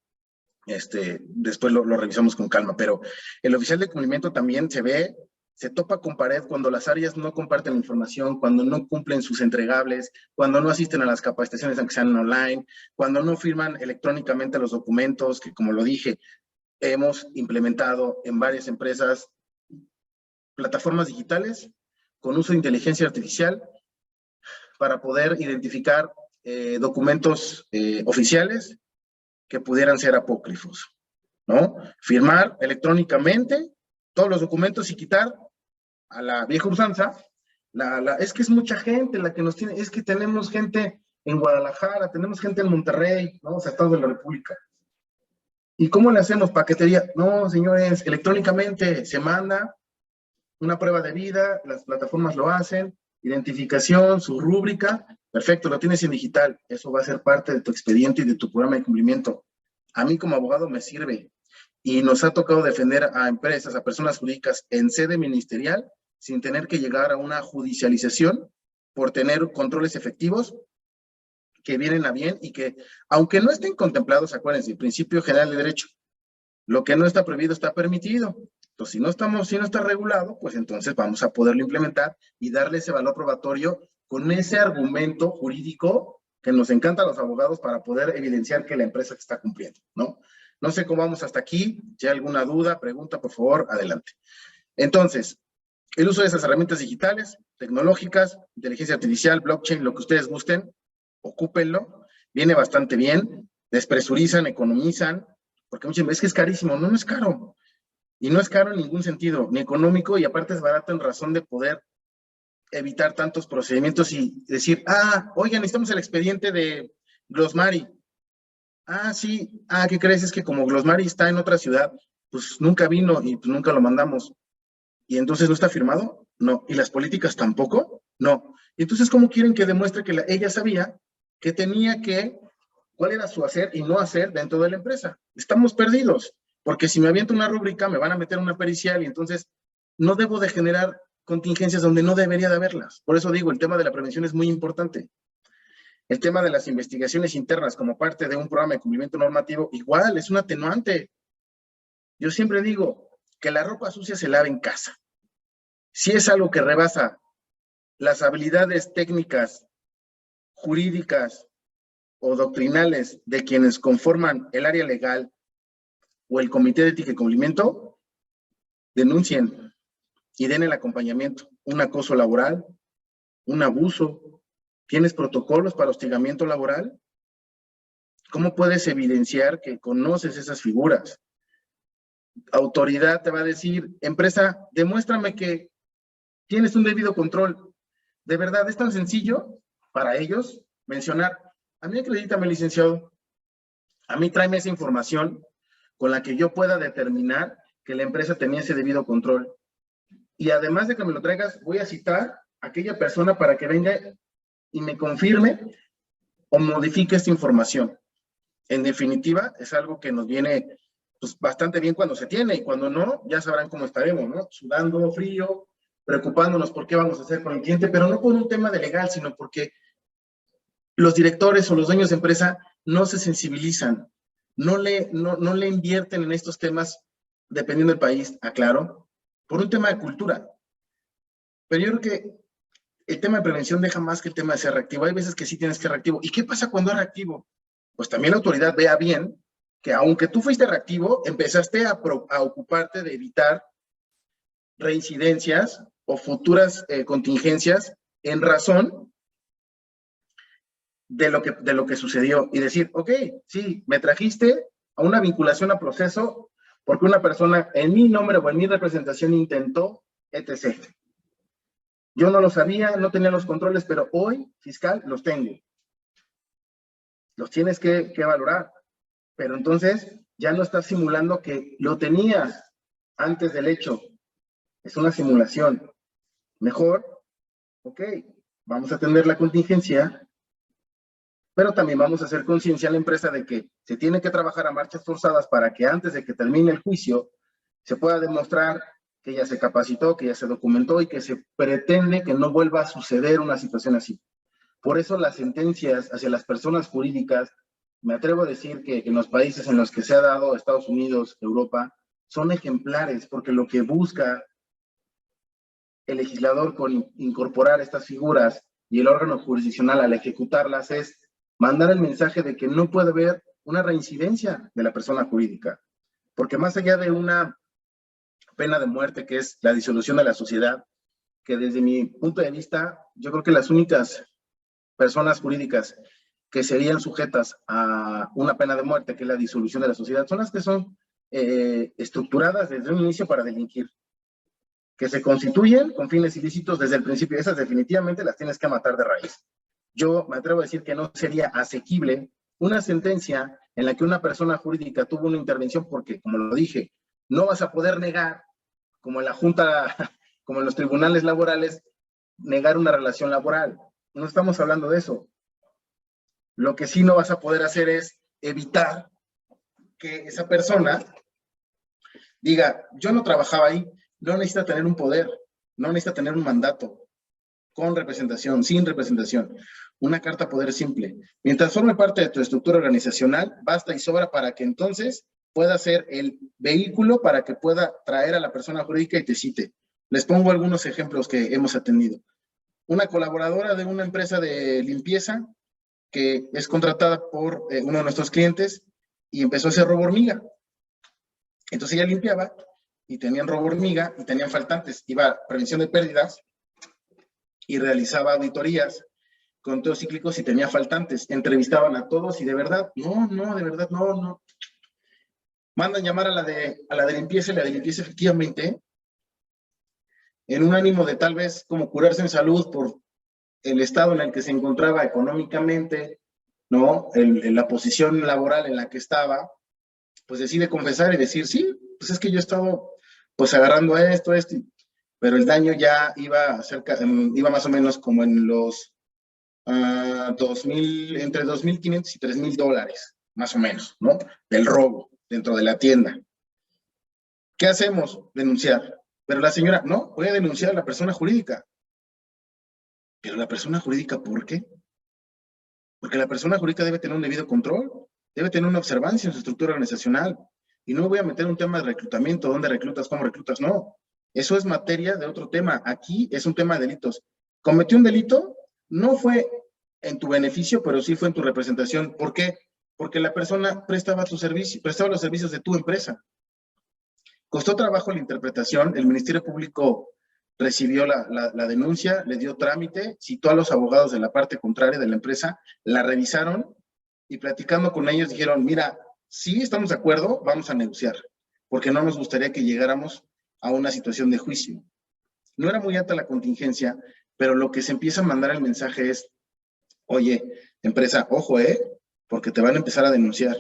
después lo revisamos con calma. Pero el oficial de cumplimiento también se topa con pared cuando las áreas no comparten información, cuando no cumplen sus entregables, cuando no asisten a las capacitaciones aunque sean online, cuando no firman electrónicamente los documentos, que como lo dije, hemos implementado en varias empresas plataformas digitales con uso de inteligencia artificial para poder identificar documentos oficiales que pudieran ser apócrifos, ¿no? Firmar electrónicamente todos los documentos y quitar a la vieja usanza, es que es mucha gente la que nos tiene, es que tenemos gente en Guadalajara, tenemos gente en Monterrey, ¿no? O sea, Estados de la República. ¿Y cómo le hacemos? Paquetería. No, señores, electrónicamente se manda una prueba de vida, las plataformas lo hacen, identificación, su rúbrica, perfecto, lo tienes en digital, eso va a ser parte de tu expediente y de tu programa de cumplimiento. A mí como abogado me sirve y nos ha tocado defender a empresas, a personas jurídicas en sede ministerial sin tener que llegar a una judicialización por tener controles efectivos que vienen a bien y que, aunque no estén contemplados, acuérdense, el principio general de derecho, lo que no está prohibido está permitido. Entonces, si no está regulado, pues entonces vamos a poderlo implementar y darle ese valor probatorio con ese argumento jurídico que nos encanta a los abogados para poder evidenciar que la empresa está cumpliendo, ¿no? No sé cómo vamos hasta aquí. Si hay alguna duda, pregunta, por favor, adelante. Entonces, el uso de esas herramientas digitales, tecnológicas, inteligencia artificial, blockchain, lo que ustedes gusten, ocúpenlo, viene bastante bien, despresurizan, economizan, porque muchas veces es que es carísimo. No, no es caro. Y no es caro en ningún sentido, ni económico, y aparte es barato en razón de poder evitar tantos procedimientos y decir, oigan, necesitamos el expediente de Glosmary. Sí, ¿qué crees? Es que como Glosmary está en otra ciudad, pues nunca vino y pues nunca lo mandamos. ¿Y entonces no está firmado? No. ¿Y las políticas tampoco? No. ¿Y entonces cómo quieren que demuestre que ella sabía que tenía cuál era su hacer y no hacer dentro de la empresa? Estamos perdidos, porque si me aviento una rúbrica me van a meter una pericial y entonces no debo de generar contingencias donde no debería de haberlas. Por eso digo, el tema de la prevención es muy importante. El tema de las investigaciones internas como parte de un programa de cumplimiento normativo, igual, es un atenuante. Yo siempre digo que la ropa sucia se lava en casa. Si es algo que rebasa las habilidades técnicas, jurídicas o doctrinales de quienes conforman el área legal o el comité de ética y cumplimiento, denuncien y den el acompañamiento. Un acoso laboral, un abuso, ¿Tienes protocolos para hostigamiento laboral? ¿Cómo puedes evidenciar que conoces esas figuras? Autoridad te va a decir, empresa, demuéstrame que tienes un debido control. De verdad, es tan sencillo para ellos mencionar, a mí acredítame, licenciado, a mí tráeme esa información con la que yo pueda determinar que la empresa tenía ese debido control. Y además de que me lo traigas, voy a citar a aquella persona para que venga y me confirme o modifique esta información. En definitiva, es algo que nos viene pues, bastante bien cuando se tiene, y cuando no, ya sabrán cómo estaremos, ¿no? Sudando frío, preocupándonos por qué vamos a hacer con el cliente, pero no por un tema de legal, sino porque los directores o los dueños de empresa no se sensibilizan, no le invierten en estos temas, dependiendo del país, aclaro, por un tema de cultura. Pero yo creo que el tema de prevención deja más que el tema de ser reactivo. Hay veces que sí tienes que ser reactivo. ¿Y qué pasa cuando es reactivo? Pues también la autoridad vea bien que aunque tú fuiste reactivo, empezaste a ocuparte de evitar reincidencias o futuras contingencias en razón de lo que sucedió. Y decir, ok, sí, me trajiste a una vinculación a proceso porque una persona en mi nombre o en mi representación intentó, etc. Yo no lo sabía, no tenía los controles, pero hoy, fiscal, los tengo. Los tienes que valorar. Pero entonces ya no estás simulando que lo tenías antes del hecho. Es una simulación. Mejor, ok, vamos a atender la contingencia, pero también vamos a hacer conciencia a la empresa de que se tiene que trabajar a marchas forzadas para que antes de que termine el juicio se pueda demostrar que ya se capacitó, que ya se documentó y que se pretende que no vuelva a suceder una situación así. Por eso las sentencias hacia las personas jurídicas, me atrevo a decir que en los países en los que se ha dado, Estados Unidos, Europa, son ejemplares, porque lo que busca el legislador con incorporar estas figuras y el órgano jurisdiccional al ejecutarlas es mandar el mensaje de que no puede haber una reincidencia de la persona jurídica, porque más allá de una pena de muerte, que es la disolución de la sociedad, que desde mi punto de vista, yo creo que las únicas personas jurídicas que serían sujetas a una pena de muerte, que es la disolución de la sociedad, son las que son estructuradas desde un inicio para delinquir, que se constituyen con fines ilícitos desde el principio. Esas definitivamente las tienes que matar de raíz. Yo me atrevo a decir que no sería asequible una sentencia en la que una persona jurídica tuvo una intervención porque, como lo dije, no vas a poder negar, como en la Junta, como en los tribunales laborales, negar una relación laboral. No estamos hablando de eso. Lo que sí no vas a poder hacer es evitar que esa persona diga, yo no trabajaba ahí. No necesita tener un poder, no necesita tener un mandato, con representación, sin representación. Una carta poder simple. Mientras forme parte de tu estructura organizacional, basta y sobra para que entonces pueda ser el vehículo para que pueda traer a la persona jurídica y te cite. Les pongo algunos ejemplos que hemos atendido. Una colaboradora de una empresa de limpieza que es contratada por uno de nuestros clientes y empezó a hacer robo hormiga. Entonces ella limpiaba y tenían robo hormiga y tenían faltantes. Iba a prevención de pérdidas y realizaba auditorías, conteos cíclicos y tenía faltantes. Entrevistaban a todos y de verdad, no. Mandan llamar a la de limpieza y la de limpieza efectivamente, en un ánimo de tal vez como curarse en salud por el estado en el que se encontraba económicamente, ¿no? La posición laboral en la que estaba, pues decide confesar y decir, sí, pues es que yo he estado pues agarrando esto, pero el daño ya iba más o menos como en los entre $2,500 y $3,000, más o menos, ¿no? Del robo dentro de la tienda. ¿Qué hacemos? Denunciar. Pero la señora, no, voy a denunciar a la persona jurídica. Pero la persona jurídica, ¿por qué? Porque la persona jurídica debe tener un debido control, debe tener una observancia en su estructura organizacional. Y no voy a meter un tema de reclutamiento, dónde reclutas, cómo reclutas, no. Eso es materia de otro tema. Aquí es un tema de delitos. Cometió un delito, no fue en tu beneficio, pero sí fue en tu representación. ¿Por qué? Porque la persona prestaba los servicios de tu empresa. Costó trabajo la interpretación, el Ministerio Público recibió la denuncia, le dio trámite, citó a los abogados de la parte contraria de la empresa, la revisaron y platicando con ellos dijeron, mira, sí estamos de acuerdo, vamos a negociar, porque no nos gustaría que llegáramos a una situación de juicio. No era muy alta la contingencia, pero lo que se empieza a mandar el mensaje es, oye, empresa, ojo, porque te van a empezar a denunciar.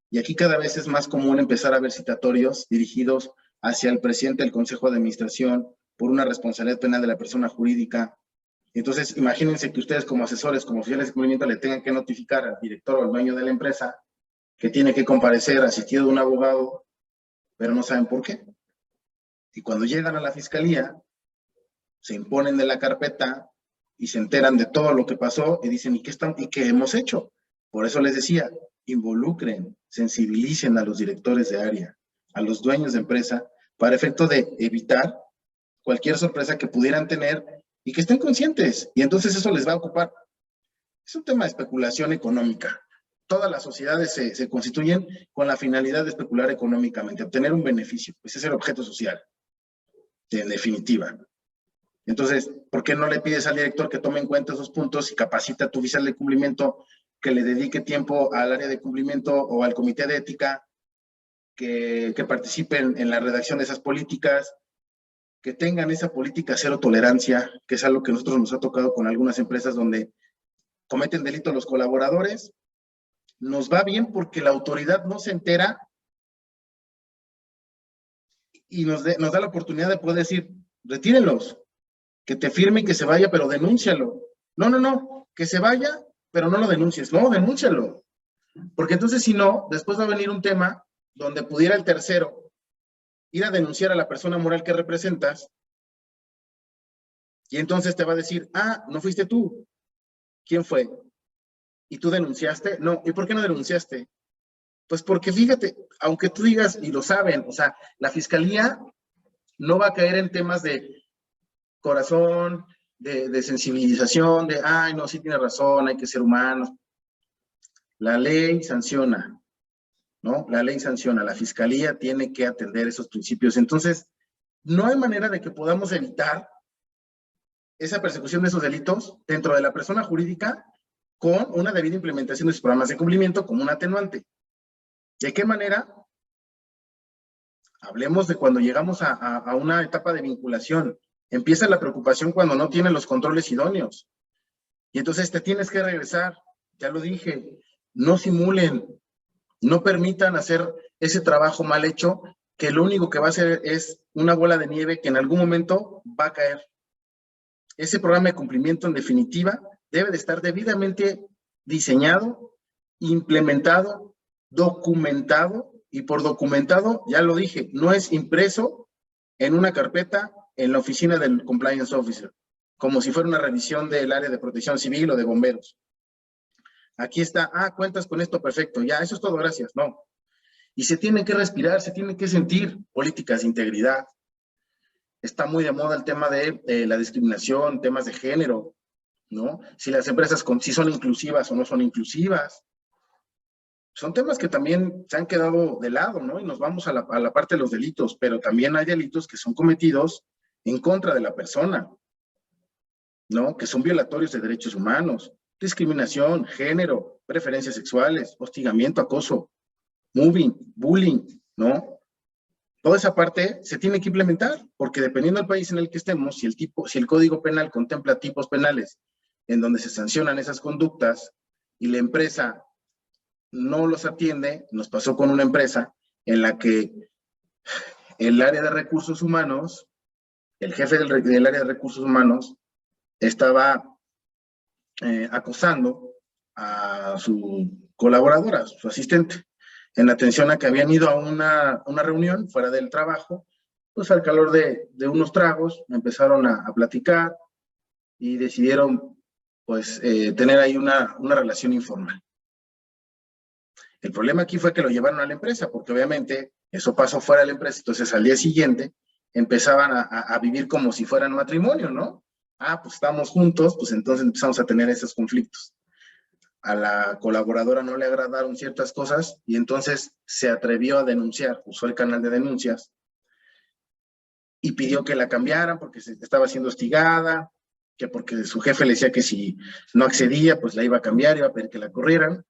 Y aquí cada vez es más común empezar a ver citatorios dirigidos hacia el presidente del Consejo de Administración por una responsabilidad penal de la persona jurídica. Entonces, imagínense que ustedes como asesores, como oficiales de cumplimiento, le tengan que notificar al director o al dueño de la empresa que tiene que comparecer asistido de un abogado, pero no saben por qué. Y cuando llegan a la fiscalía, se imponen de la carpeta y se enteran de todo lo que pasó y dicen, ¿y qué hemos hecho? Por eso les decía, involucren, sensibilicen a los directores de área, a los dueños de empresa, para efecto de evitar cualquier sorpresa que pudieran tener y que estén conscientes. Y entonces eso les va a ocupar. Es un tema de especulación económica. Todas las sociedades se constituyen con la finalidad de especular económicamente, obtener un beneficio. Ese es el objeto social, en definitiva. Entonces, ¿por qué no le pides al director que tome en cuenta esos puntos y capacita a tu oficial de cumplimiento, que le dedique tiempo al área de cumplimiento o al comité de ética, que participen en la redacción de esas políticas, que tengan esa política cero tolerancia, que es algo que a nosotros nos ha tocado con algunas empresas donde cometen delito los colaboradores? Nos va bien porque la autoridad no se entera y nos da la oportunidad de poder decir, retírenlos, que te firme y que se vaya, pero denúncialo. No, que se vaya, pero no lo denuncies. No, denúncialo. Porque entonces si no, después va a venir un tema donde pudiera el tercero ir a denunciar a la persona moral que representas y entonces te va a decir, no fuiste tú. ¿Quién fue? ¿Y tú denunciaste? No. ¿Y por qué no denunciaste? Pues porque fíjate, aunque tú digas, y lo saben, o sea, la fiscalía no va a caer en temas de corazón, de sensibilización, de, no, sí tiene razón, hay que ser humanos. La ley sanciona, ¿no? La ley sanciona, la fiscalía tiene que atender esos principios. Entonces, no hay manera de que podamos evitar esa persecución de esos delitos dentro de la persona jurídica con una debida implementación de sus programas de cumplimiento como un atenuante. ¿De qué manera? Hablemos de cuando llegamos a una etapa de vinculación. Empieza la preocupación cuando no tienen los controles idóneos. Y entonces te tienes que regresar. Ya lo dije, no simulen, no permitan hacer ese trabajo mal hecho, que lo único que va a hacer es una bola de nieve que en algún momento va a caer. Ese programa de cumplimiento, en definitiva, debe de estar debidamente diseñado, implementado, documentado, y por documentado, ya lo dije, no es impreso en una carpeta en la oficina del Compliance Officer, como si fuera una revisión del área de protección civil o de bomberos. Aquí está, cuentas con esto, perfecto, ya, eso es todo, gracias, no. Y se tiene que respirar, se tiene que sentir políticas de integridad. Está muy de moda el tema de la discriminación, temas de género, ¿no? Si las empresas si son inclusivas o no son inclusivas. Son temas que también se han quedado de lado, ¿no? Y nos vamos a la parte de los delitos, pero también hay delitos que son cometidos en contra de la persona, ¿no? Que son violatorios de derechos humanos, discriminación, género, preferencias sexuales, hostigamiento, acoso, mobbing, bullying, ¿no? Toda esa parte se tiene que implementar, porque dependiendo del país en el que estemos, si el Código Penal contempla tipos penales en donde se sancionan esas conductas y la empresa no los atiende, nos pasó con una empresa en la que el área de recursos humanos, el jefe del área de recursos humanos, estaba acosando a su colaboradora, su asistente, en atención a que habían ido a una reunión fuera del trabajo, pues al calor de unos tragos, empezaron a platicar y decidieron pues tener ahí una relación informal. El problema aquí fue que lo llevaron a la empresa, porque obviamente eso pasó fuera de la empresa, entonces al día siguiente empezaban a vivir como si fueran matrimonio, ¿no? Pues estamos juntos, pues entonces empezamos a tener esos conflictos. A la colaboradora no le agradaron ciertas cosas y entonces se atrevió a denunciar, usó el canal de denuncias y pidió que la cambiaran porque estaba siendo hostigada, que porque su jefe le decía que si no accedía, pues la iba a cambiar, iba a pedir que la corrieran.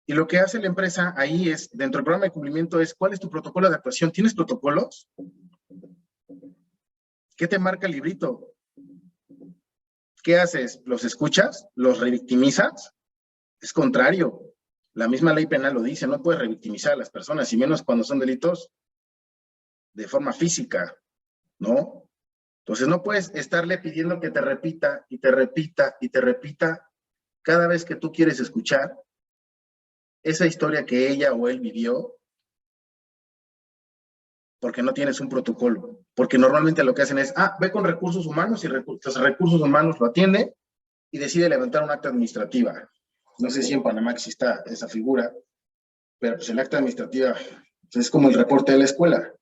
Y lo que hace la empresa ahí es, dentro del programa de cumplimiento, es ¿cuál es tu protocolo de actuación? ¿Tienes protocolos? ¿Qué te marca el librito? ¿Qué haces? ¿Los escuchas? ¿Los revictimizas? Es contrario. La misma ley penal lo dice, no puedes revictimizar a las personas, y menos cuando son delitos de forma física, ¿no? Entonces no puedes estarle pidiendo que te repita y te repita y te repita cada vez que tú quieres escuchar esa historia que ella o él vivió, porque no tienes un protocolo. Porque normalmente lo que hacen es, ve con recursos humanos y recursos humanos lo atiende y decide levantar un acta administrativa. No sé si en Panamá exista esa figura, pero pues el acta administrativa es como el reporte de la escuela,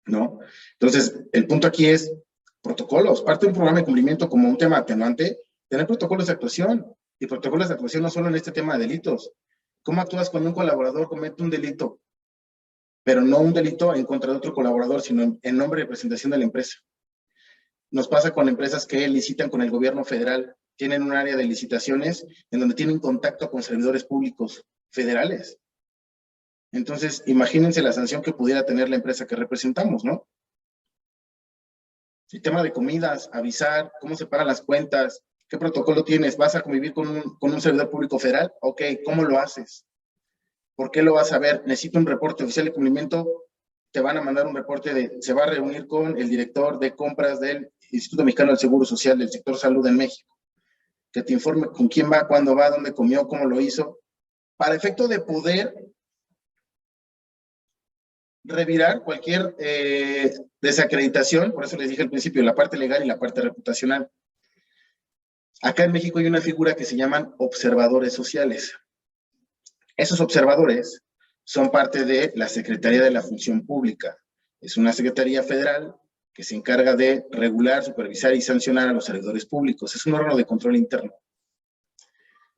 ¿no? Entonces, el punto aquí es protocolos. Parte de un programa de cumplimiento como un tema atenuante, tener protocolos de actuación. Y protocolos de actuación no solo en este tema de delitos. ¿Cómo actúas cuando un colaborador comete un delito? Pero no un delito en contra de otro colaborador, sino en nombre de representación de la empresa. Nos pasa con empresas que licitan con el gobierno federal. Tienen un área de licitaciones en donde tienen contacto con servidores públicos federales. Entonces, imagínense la sanción que pudiera tener la empresa que representamos, ¿no? El tema de comidas, avisar, cómo se pagan las cuentas, qué protocolo tienes, ¿vas a convivir con un servidor público federal? Ok, ¿cómo lo haces? ¿Por qué lo vas a ver? Necesito un reporte oficial de cumplimiento, te van a mandar un reporte se va a reunir con el director de compras del Instituto Mexicano del Seguro Social del sector salud en México, que te informe con quién va, cuándo va, dónde comió, cómo lo hizo, para efecto de poder revirar cualquier desacreditación. Por eso les dije al principio, la parte legal y la parte reputacional. Acá en México hay una figura que se llaman observadores sociales. Esos observadores son parte de la Secretaría de la Función Pública. Es una secretaría federal que se encarga de regular, supervisar y sancionar a los servidores públicos. Es un órgano de control interno.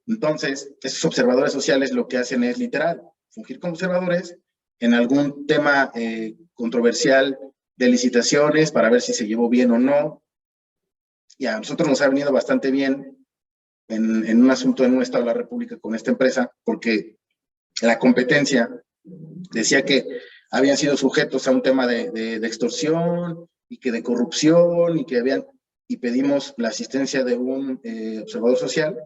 Entonces, esos observadores sociales lo que hacen es literal, fungir como observadores en algún tema controversial de licitaciones para ver si se llevó bien o no. Y a nosotros nos ha venido bastante bien en un asunto en un estado de la República con esta empresa, porque la competencia decía que habían sido sujetos a un tema de extorsión y que de corrupción y pedimos la asistencia de un observador social,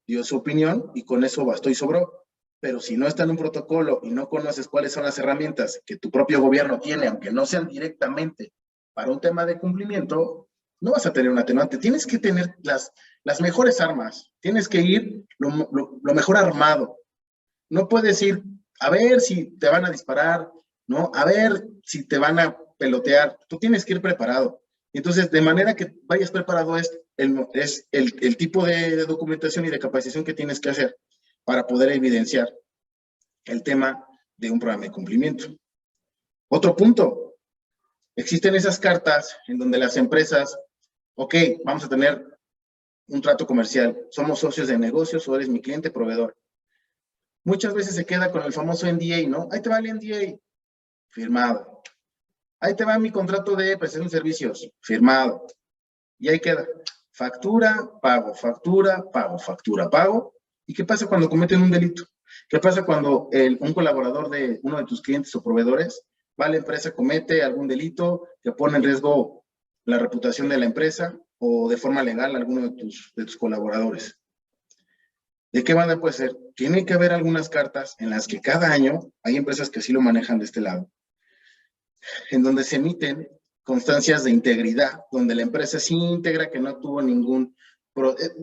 dio su opinión y con eso bastó y sobró. Pero si no está en un protocolo y no conoces cuáles son las herramientas que tu propio gobierno tiene, aunque no sean directamente para un tema de cumplimiento, no vas a tener un atenuante. Tienes que tener las mejores armas, tienes que ir lo mejor armado. No puedes ir a ver si te van a disparar, ¿no? A ver si te van a pelotear. Tú tienes que ir preparado. Entonces, de manera que vayas preparado es el tipo de documentación y de capacitación que tienes que hacer para poder evidenciar el tema de un programa de cumplimiento. Otro punto, existen esas cartas en donde las empresas, ok, vamos a tener un trato comercial, somos socios de negocios o eres mi cliente proveedor. Muchas veces se queda con el famoso NDA, ¿no? Ahí te va el NDA, firmado. Ahí te va mi contrato de prestación de servicios, firmado. Y ahí queda. Factura, pago, factura, pago, factura, pago. ¿Y qué pasa cuando cometen un delito? ¿Qué pasa cuando un colaborador de uno de tus clientes o proveedores va a la empresa, comete algún delito que pone en riesgo la reputación de la empresa o de forma legal a alguno de tus colaboradores? ¿De qué manera puede ser? Tiene que haber algunas cartas en las que cada año, hay empresas que sí lo manejan de este lado, en donde se emiten constancias de integridad, donde la empresa sí integra que no tuvo ningún...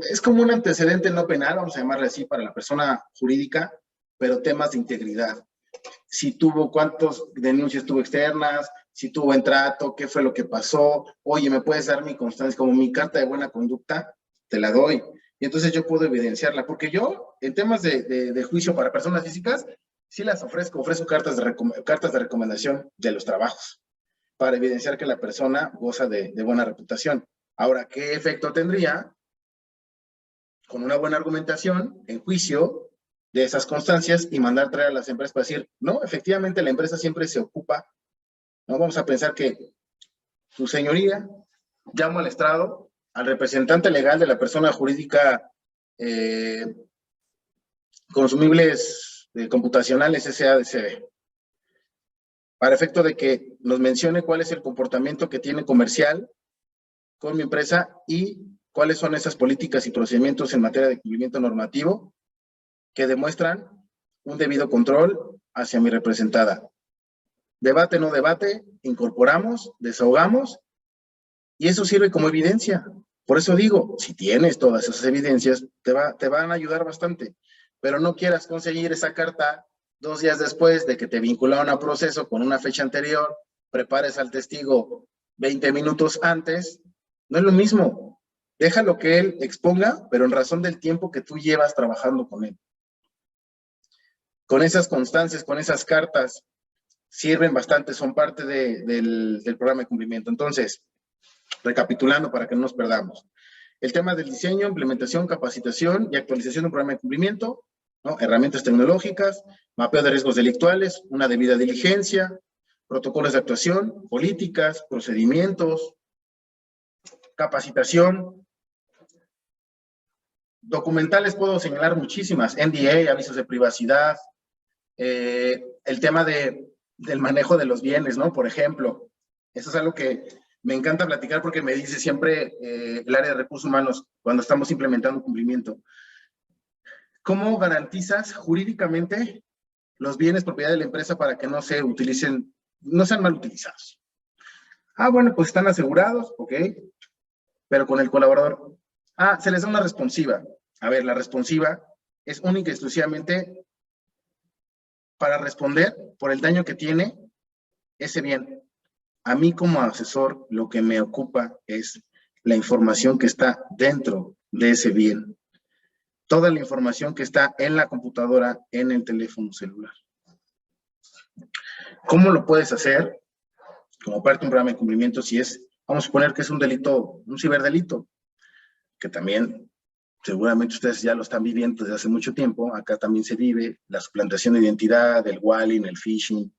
Es como un antecedente no penal, vamos a llamarle así, para la persona jurídica, pero temas de integridad. Si tuvo, cuántas denuncias tuvo externas, si tuvo buen trato, qué fue lo que pasó, oye, ¿me puedes dar mi constancia como mi carta de buena conducta? Te la doy. Y entonces yo puedo evidenciarla, porque yo, en temas de juicio para personas físicas, sí las ofrezco cartas de recomendación de los trabajos, para evidenciar que la persona goza de buena reputación. Ahora, ¿qué efecto tendría con una buena argumentación en juicio de esas constancias y mandar traer a las empresas para decir, no, efectivamente la empresa siempre se ocupa, no vamos a pensar que Su señoría, llamo al estrado, al representante legal de la persona jurídica Consumibles Computacionales S.A.D.C.B. para efecto de que nos mencione cuál es el comportamiento que tiene comercial con mi empresa y cuáles son esas políticas y procedimientos en materia de cumplimiento normativo que demuestran un debido control hacia mi representada. Debate, no debate, incorporamos, desahogamos, y eso sirve como evidencia. Por eso digo, si tienes todas esas evidencias, te van a ayudar bastante, pero no quieras conseguir esa carta 2 días después de que te vincularon a proceso con una fecha anterior, prepares al testigo 20 minutos antes, no es lo mismo. Déjalo que él exponga, pero en razón del tiempo que tú llevas trabajando con él. Con esas constancias, con esas cartas, sirven bastante, son parte del programa de cumplimiento. Entonces, recapitulando para que no nos perdamos. El tema del diseño, implementación, capacitación y actualización de un programa de cumplimiento, ¿no? Herramientas tecnológicas, mapeo de riesgos delictuales, una debida diligencia, protocolos de actuación, políticas, procedimientos, capacitación. Documentales puedo señalar muchísimas, NDA, avisos de privacidad, el tema del manejo de los bienes, ¿no? Por ejemplo, eso es algo que me encanta platicar porque me dice siempre el área de recursos humanos cuando estamos implementando cumplimiento. ¿Cómo garantizas jurídicamente los bienes propiedad de la empresa para que no se utilicen, no sean mal utilizados? Ah, bueno, pues están asegurados, ok, pero con el colaborador. Ah, se les da una responsiva. A ver, la responsiva es única y exclusivamente para responder por el daño que tiene ese bien. A mí como asesor lo que me ocupa es la información que está dentro de ese bien. Toda la información que está en la computadora, en el teléfono celular. ¿Cómo lo puedes hacer? Como parte de un programa de cumplimiento, si es, vamos a suponer que es un delito, un ciberdelito, que también seguramente ustedes ya lo están viviendo desde hace mucho tiempo. Acá también se vive la suplantación de identidad, el walling, el phishing,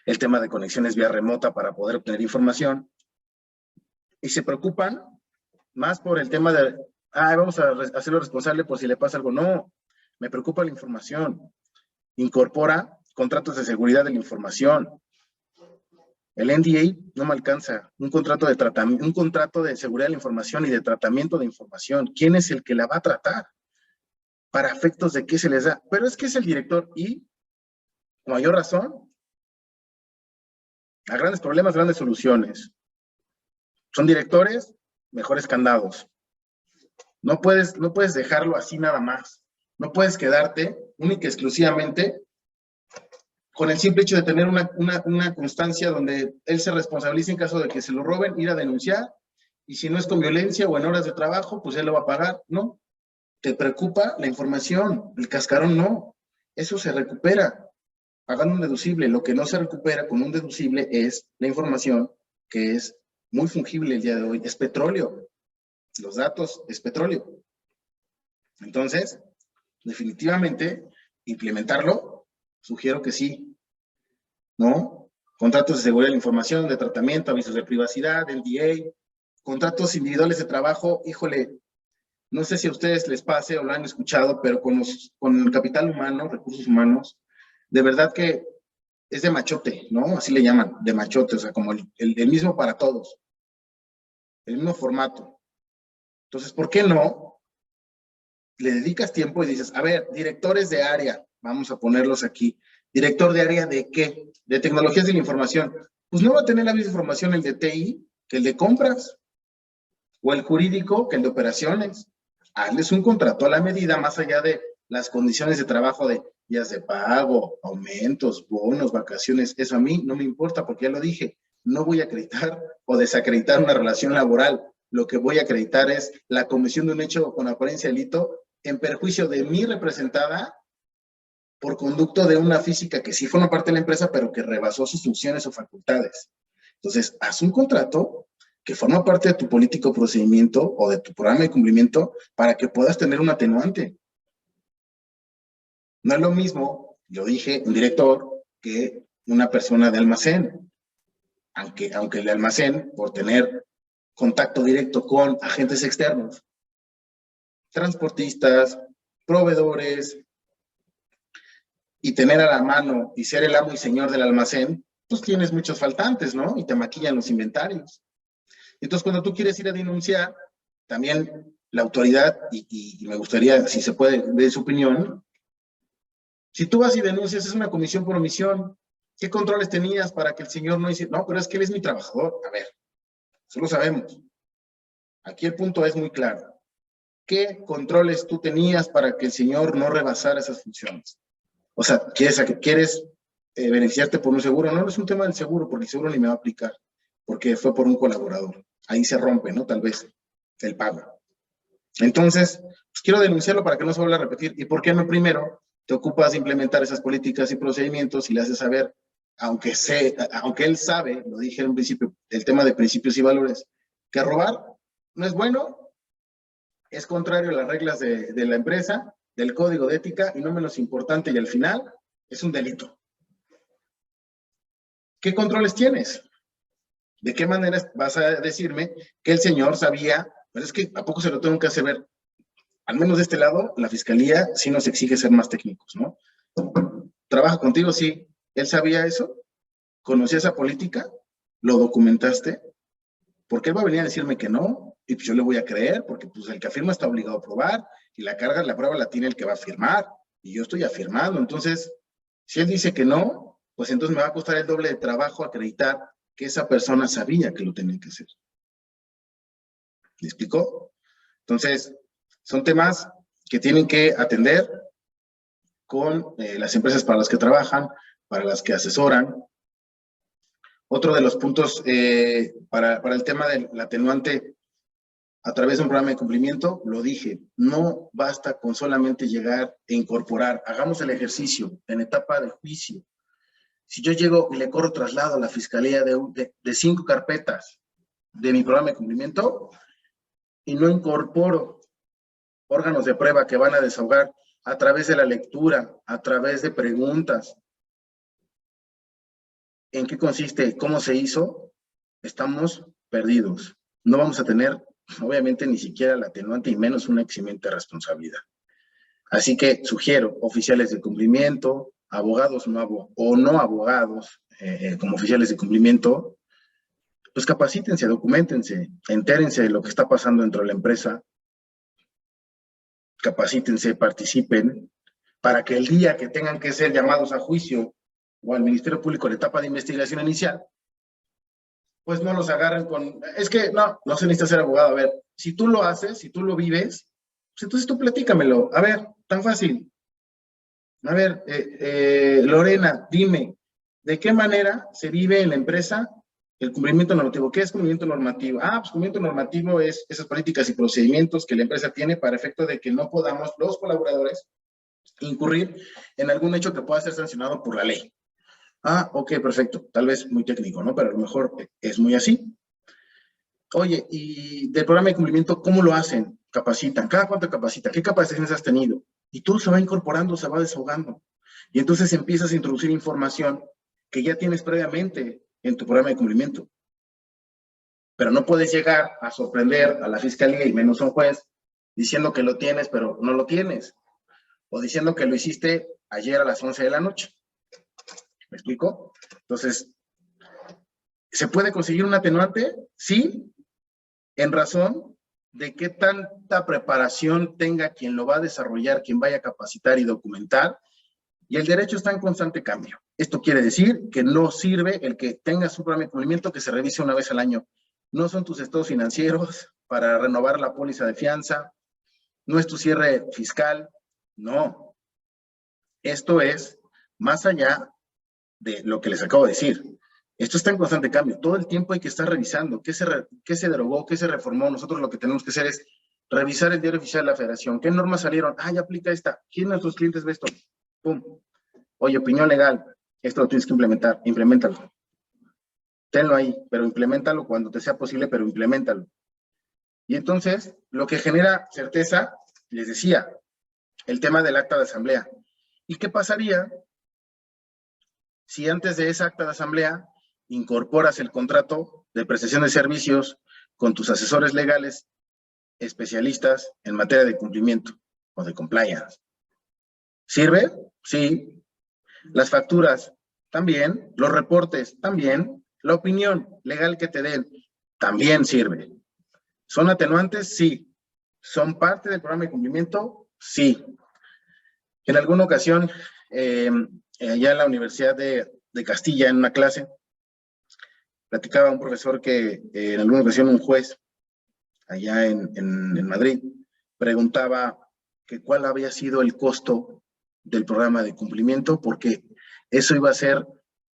el tema de conexiones vía remota para poder obtener información. Y se preocupan más por el tema de, vamos a hacerlo responsable por si le pasa algo. No, me preocupa la información. Incorpora contratos de seguridad de la información. El NDA no me alcanza. Un contrato de tratamiento, un contrato de seguridad de la información y de tratamiento de información. ¿Quién es el que la va a tratar? ¿Para efectos de qué se les da? Pero es que es el director y, con mayor razón, a grandes problemas, grandes soluciones. Son directores, mejores candados. No puedes dejarlo así nada más. No puedes quedarte única y exclusivamente con el simple hecho de tener una constancia donde él se responsabilice en caso de que se lo roben, ir a denunciar, y si no es con violencia o en horas de trabajo, pues él lo va a pagar. No. Te preocupa la información, el cascarón no. Eso se recupera pagando un deducible. Lo que no se recupera con un deducible es la información que es muy fungible el día de hoy. Es petróleo. Los datos es petróleo. Entonces, definitivamente, implementarlo, sugiero que sí, ¿no? Contratos de seguridad de la información, de tratamiento, avisos de privacidad, NDA, contratos individuales de trabajo. Híjole, no sé si a ustedes les pase o lo han escuchado, pero con el capital humano, recursos humanos, de verdad que es de machote, ¿no? Así le llaman, de machote, o sea, como el mismo para todos, el mismo formato. Entonces, ¿por qué no le dedicas tiempo y dices, a ver, directores de área, vamos a ponerlos aquí, director de área de qué? De tecnologías de la información. Pues no va a tener la misma información el de TI que el de compras, o el jurídico que el de operaciones. Hazles un contrato a la medida, más allá de las condiciones de trabajo de días de pago, aumentos, bonos, vacaciones. Eso a mí no me importa porque ya lo dije, no voy a acreditar o desacreditar una relación laboral. Lo que voy a acreditar es la comisión de un hecho con apariencia de delito en perjuicio de mi representada por conducto de una física que sí forma parte de la empresa, pero que rebasó sus funciones o facultades. Entonces, haz un contrato que forma parte de tu político procedimiento o de tu programa de cumplimiento para que puedas tener un atenuante. No es lo mismo, yo dije, un director que una persona de almacén. aunque el almacén, por tener contacto directo con agentes externos, transportistas, proveedores, y tener a la mano y ser el amo y señor del almacén, pues tienes muchos faltantes, ¿no? Y te maquillan los inventarios. Entonces, cuando tú quieres ir a denunciar, también la autoridad, y me gustaría, si se puede, ver su opinión, si tú vas y denuncias, es una comisión por omisión. ¿Qué controles tenías para que el señor no hiciera? No, pero es que él es mi trabajador. A ver, eso lo sabemos. Aquí el punto es muy claro. ¿Qué controles tú tenías para que el señor no rebasara esas funciones? O sea, ¿quieres beneficiarte por un seguro? No, no es un tema del seguro, porque el seguro ni me va a aplicar, porque fue por un colaborador. Ahí se rompe, ¿no? Tal vez el pago. Entonces, pues quiero denunciarlo para que no se vuelva a repetir. ¿Y por qué no primero te ocupas de implementar esas políticas y procedimientos y le haces saber, aunque él sabe, lo dije en un principio, el tema de principios y valores, que robar no es bueno, es contrario a las reglas de la empresa, del código de ética, y no menos importante, y al final es un delito. ¿Qué controles tienes? ¿De qué manera vas a decirme que el señor sabía? Pues es que ¿a poco se lo tengo que hacer ver? Al menos de este lado, la fiscalía sí nos exige ser más técnicos, ¿no? ¿Trabaja contigo? Sí. ¿Él sabía eso? ¿Conocía esa política? ¿Lo documentaste? Porque él va a venir a decirme que no, y pues yo le voy a creer, porque pues el que afirma está obligado a probar, y la carga de la prueba la tiene el que va a firmar, y yo estoy afirmando. Entonces, si él dice que no, pues entonces me va a costar el doble de trabajo acreditar que esa persona sabía que lo tenía que hacer. ¿Me explicó? Entonces, son temas que tienen que atender con las empresas para las que trabajan, para las que asesoran. Otro de los puntos para el tema del atenuante a través de un programa de cumplimiento, lo dije, no basta con solamente llegar e incorporar. Hagamos el ejercicio en etapa de juicio. Si yo llego y le corro traslado a la fiscalía de 5 carpetas de mi programa de cumplimiento y no incorporo órganos de prueba que van a desahogar a través de la lectura, a través de preguntas, ¿en qué consiste? ¿Cómo se hizo? Estamos perdidos. No vamos a tener, obviamente, ni siquiera la atenuante y menos una eximiente responsabilidad. Así que sugiero oficiales de cumplimiento, abogados o no abogados como oficiales de cumplimiento, pues capacítense, documentense, entérense de lo que está pasando dentro de la empresa, capacítense, participen, para que el día que tengan que ser llamados a juicio o al Ministerio Público en la etapa de investigación inicial, pues no los agarren con, es que no se necesita ser abogado. A ver, si tú lo haces, si tú lo vives, pues entonces tú platícamelo. A ver, tan fácil. A ver, Lorena, dime, ¿de qué manera se vive en la empresa el cumplimiento normativo? ¿Qué es cumplimiento normativo? Pues cumplimiento normativo es esas políticas y procedimientos que la empresa tiene para efecto de que no podamos, los colaboradores, incurrir en algún hecho que pueda ser sancionado por la ley. Ok, perfecto. Tal vez muy técnico, ¿no? Pero a lo mejor es muy así. Oye, y del programa de cumplimiento, ¿cómo lo hacen? Capacitan. ¿Cada cuánto capacita? ¿Qué capacitaciones has tenido? Y todo se va incorporando, se va desahogando. Y entonces empiezas a introducir información que ya tienes previamente en tu programa de cumplimiento. Pero no puedes llegar a sorprender a la fiscalía y menos a un juez diciendo que lo tienes, pero no lo tienes. O diciendo que lo hiciste ayer a las 11 de la noche. ¿Me explico? Entonces, ¿se puede conseguir un atenuante? Sí, en razón de qué tanta preparación tenga quien lo va a desarrollar, quien vaya a capacitar y documentar, y el derecho está en constante cambio. Esto quiere decir que no sirve el que tengas un programa de cumplimiento que se revise una vez al año. No son tus estados financieros para renovar la póliza de fianza, no es tu cierre fiscal, no. Esto es más allá de lo que les acabo de decir. Esto está en constante cambio. Todo el tiempo hay que estar revisando qué se derogó, qué se reformó. Nosotros lo que tenemos que hacer es revisar el diario oficial de la federación. ¿Qué normas salieron? Ya aplica esta. ¿Quién de nuestros clientes ve esto? ¡Pum! Oye, opinión legal. Esto lo tienes que implementar. Impleméntalo. Tenlo ahí, pero impleméntalo cuando te sea posible, pero impleméntalo. Y entonces, lo que genera certeza, les decía, el tema del acta de asamblea. ¿Y qué pasaría si antes de esa acta de asamblea incorporas el contrato de prestación de servicios con tus asesores legales especialistas en materia de cumplimiento o de compliance. ¿Sirve? Sí. Las facturas, también. Los reportes, también. La opinión legal que te den, también sirve. ¿Son atenuantes? Sí. ¿Son parte del programa de cumplimiento? Sí. En alguna ocasión, allá en la Universidad de Castilla, en una clase, platicaba un profesor que en alguna ocasión un juez allá en Madrid preguntaba que cuál había sido el costo del programa de cumplimiento, porque eso iba a ser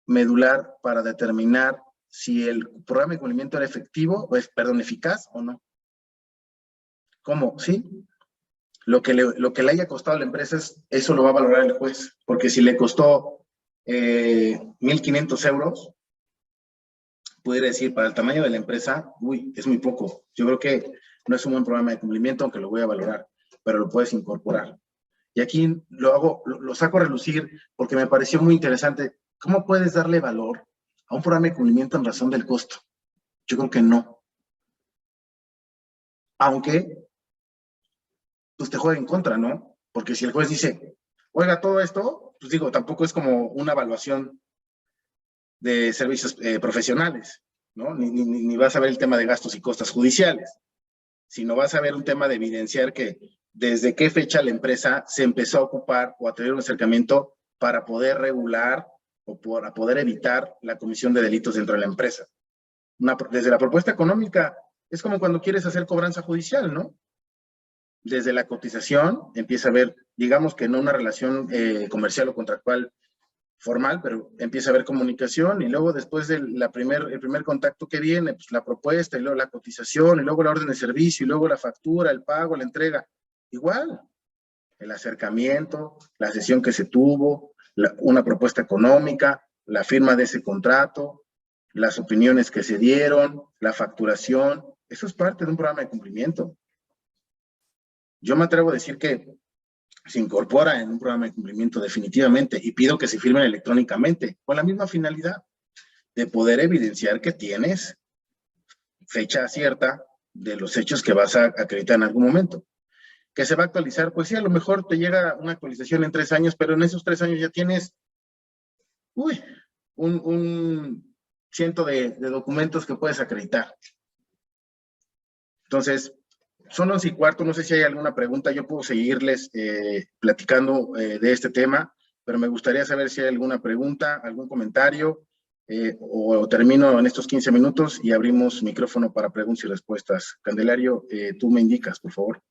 medular para determinar si el programa de cumplimiento era efectivo, eficaz o no. ¿Cómo? Sí. Lo que le haya costado a la empresa, eso lo va a valorar el juez, porque si le costó 1,500 euros, pudiera decir, para el tamaño de la empresa, uy, es muy poco. Yo creo que no es un buen programa de cumplimiento, aunque lo voy a valorar, pero lo puedes incorporar. Y aquí lo saco a relucir porque me pareció muy interesante. ¿Cómo puedes darle valor a un programa de cumplimiento en razón del costo? Yo creo que no. Aunque, pues te juega en contra, ¿no? Porque si el juez dice, oiga, todo esto, pues digo, tampoco es como una evaluación de servicios profesionales, ¿no? Ni vas a ver el tema de gastos y costas judiciales, sino vas a ver un tema de evidenciar que desde qué fecha la empresa se empezó a ocupar o a tener un acercamiento para poder regular o para poder evitar la comisión de delitos dentro de la empresa. Desde la propuesta económica, es como cuando quieres hacer cobranza judicial, ¿no? Desde la cotización empieza a haber, digamos que no una relación comercial o contractual formal, pero empieza a haber comunicación y luego después del el primer contacto que viene, pues la propuesta y luego la cotización y luego la orden de servicio y luego la factura, el pago, la entrega. Igual, el acercamiento, la sesión que se tuvo, una propuesta económica, la firma de ese contrato, las opiniones que se dieron, la facturación, eso es parte de un programa de cumplimiento. Yo me atrevo a decir que se incorpora en un programa de cumplimiento definitivamente y pido que se firmen electrónicamente con la misma finalidad de poder evidenciar que tienes fecha cierta de los hechos que vas a acreditar en algún momento. Que se va a actualizar, pues sí, a lo mejor te llega una actualización en 3 años, pero en esos 3 años ya tienes un ciento de documentos que puedes acreditar. Entonces, son 11:15, no sé si hay alguna pregunta, yo puedo seguirles platicando de este tema, pero me gustaría saber si hay alguna pregunta, algún comentario, o termino en estos 15 minutos y abrimos micrófono para preguntas y respuestas. Candelario, tú me indicas, por favor.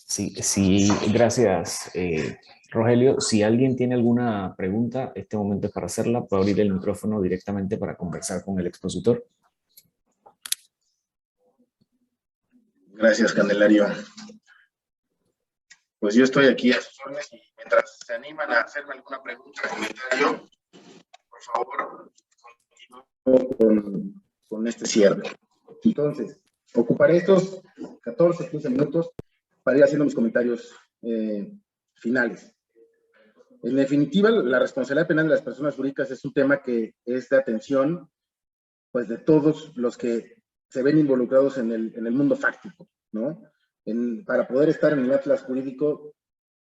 Sí, gracias, Rogelio. Si alguien tiene alguna pregunta, este momento es para hacerla. Puedo abrir el micrófono directamente para conversar con el expositor. Gracias, Candelario. Pues yo estoy aquí a sus órdenes y mientras se animan a hacerme alguna pregunta o comentario, por favor, continúo con este cierre. Entonces, ocuparé estos 14, 15 minutos para ir haciendo mis comentarios finales. En definitiva, la responsabilidad penal de las personas jurídicas es un tema que es de atención, pues, de todos los que se ven involucrados en el mundo fáctico, ¿no? Para poder estar en el atlas jurídico,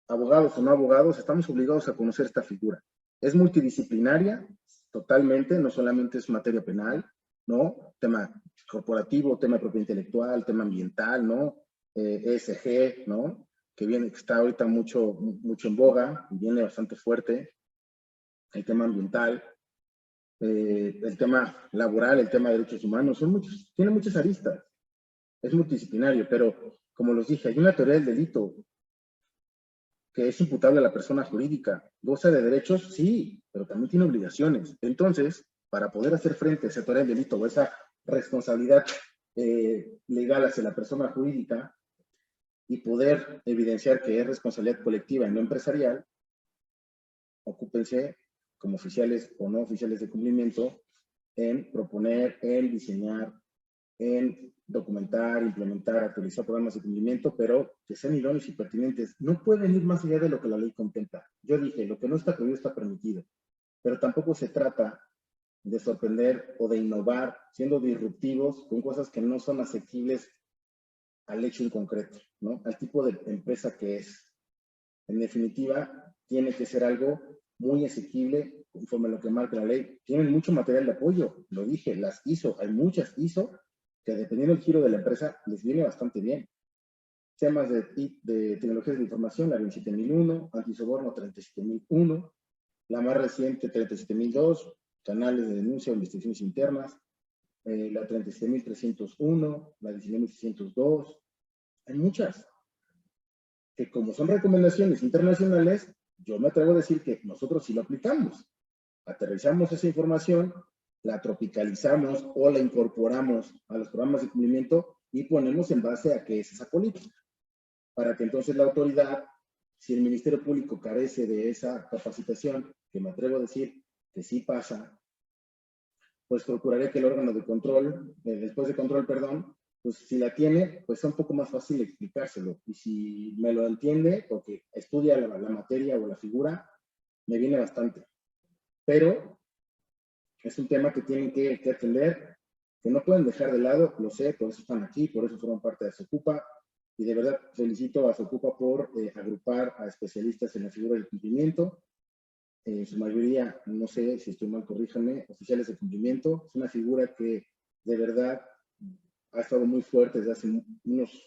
abogados o no abogados, estamos obligados a conocer esta figura. Es multidisciplinaria, totalmente, no solamente es materia penal, ¿no? Tema corporativo, tema de propiedad intelectual, tema ambiental, ¿no? ESG, ¿no? Que está ahorita mucho en boga, viene bastante fuerte, el tema ambiental, el tema laboral, el tema de derechos humanos, tiene muchas aristas, es multidisciplinario, pero como los dije, hay una teoría del delito que es imputable a la persona jurídica. ¿Goza de derechos? Sí, pero también tiene obligaciones. Entonces, para poder hacer frente a esa teoría del delito o esa responsabilidad legal hacia la persona jurídica y poder evidenciar que es responsabilidad colectiva y no empresarial, ocúpense como oficiales o no oficiales de cumplimiento en proponer, en diseñar, en documentar, implementar, actualizar programas de cumplimiento, pero que sean idóneos y pertinentes. No pueden ir más allá de lo que la ley contempla. Yo dije, lo que no está prohibido está permitido, pero tampoco se trata de sorprender o de innovar, siendo disruptivos con cosas que no son asequibles al hecho en concreto, ¿no? Al tipo de empresa que es. En definitiva, tiene que ser algo muy asequible conforme a lo que marca la ley. Tienen mucho material de apoyo, lo dije, las ISO, hay muchas ISO que dependiendo del giro de la empresa les viene bastante bien. Temas de tecnologías de información, la 27001, antisoborno 37001, la más reciente 37002, canales de denuncia o investigaciones internas, la 37301, la 19602, hay muchas que como son recomendaciones internacionales, yo me atrevo a decir que nosotros sí lo aplicamos. Aterrizamos esa información, la tropicalizamos o la incorporamos a los programas de cumplimiento y ponemos en base a qué es esa política. Para que entonces la autoridad, si el Ministerio Público carece de esa capacitación, que me atrevo a decir que sí pasa, pues procuraré que el órgano de control, después de control, perdón, pues si la tiene, pues es un poco más fácil explicárselo. Y si me lo entiende, porque estudia la materia o la figura, me viene bastante. Pero es un tema que tienen que atender, que no pueden dejar de lado, lo sé, por eso están aquí, por eso forman parte de Socupa. Y de verdad felicito a Socupa por agrupar a especialistas en la figura del cumplimiento. En su mayoría, no sé si estoy mal, corríjanme, oficiales de cumplimiento. Es una figura que de verdad ha estado muy fuerte desde hace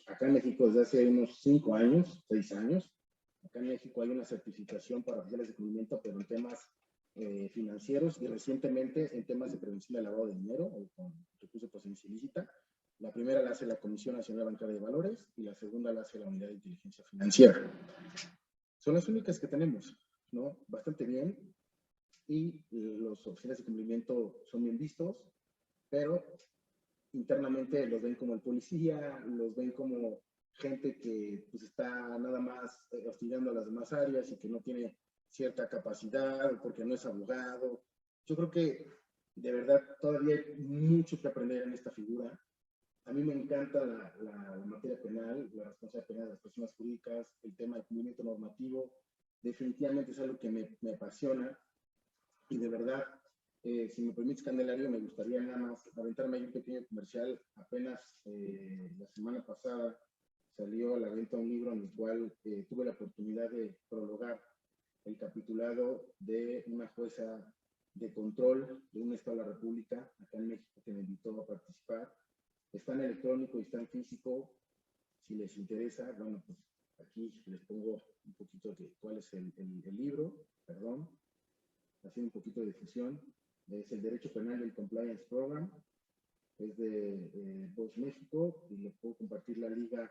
acá en México desde hace unos 5 años, 6 años. Acá en México hay una certificación para oficiales de cumplimiento, pero en temas financieros y recientemente en temas de prevención del lavado de dinero o con recursos de procedencia ilícita. La primera la hace la Comisión Nacional Bancaria de Valores y la segunda la hace la Unidad de Inteligencia Financiera. Son las únicas que tenemos, ¿no? Bastante bien. Y los oficiales de cumplimiento son bien vistos, pero internamente los ven como el policía, los ven como gente que pues está nada más hostigando a las demás áreas y que no tiene cierta capacidad porque no es abogado. Yo creo que de verdad todavía hay mucho que aprender en esta figura. A mí me encanta la materia penal, la responsabilidad penal de las personas jurídicas, el tema de cumplimiento normativo. Definitivamente es algo que me apasiona y de verdad, si me permites, Candelario, me gustaría nada más aventarme ahí un pequeño comercial. Apenas la semana pasada salió a la venta un libro en el cual tuve la oportunidad de prologar el capitulado de una jueza de control de un estado de la República, acá en México, que me invitó a participar. Está en electrónico y está en físico. Si les interesa, bueno, pues aquí les pongo un poquito de cuál es el libro, perdón, haciendo un poquito de difusión. Es el Derecho Penal del Compliance Program, es de Bosch México, y les puedo compartir la liga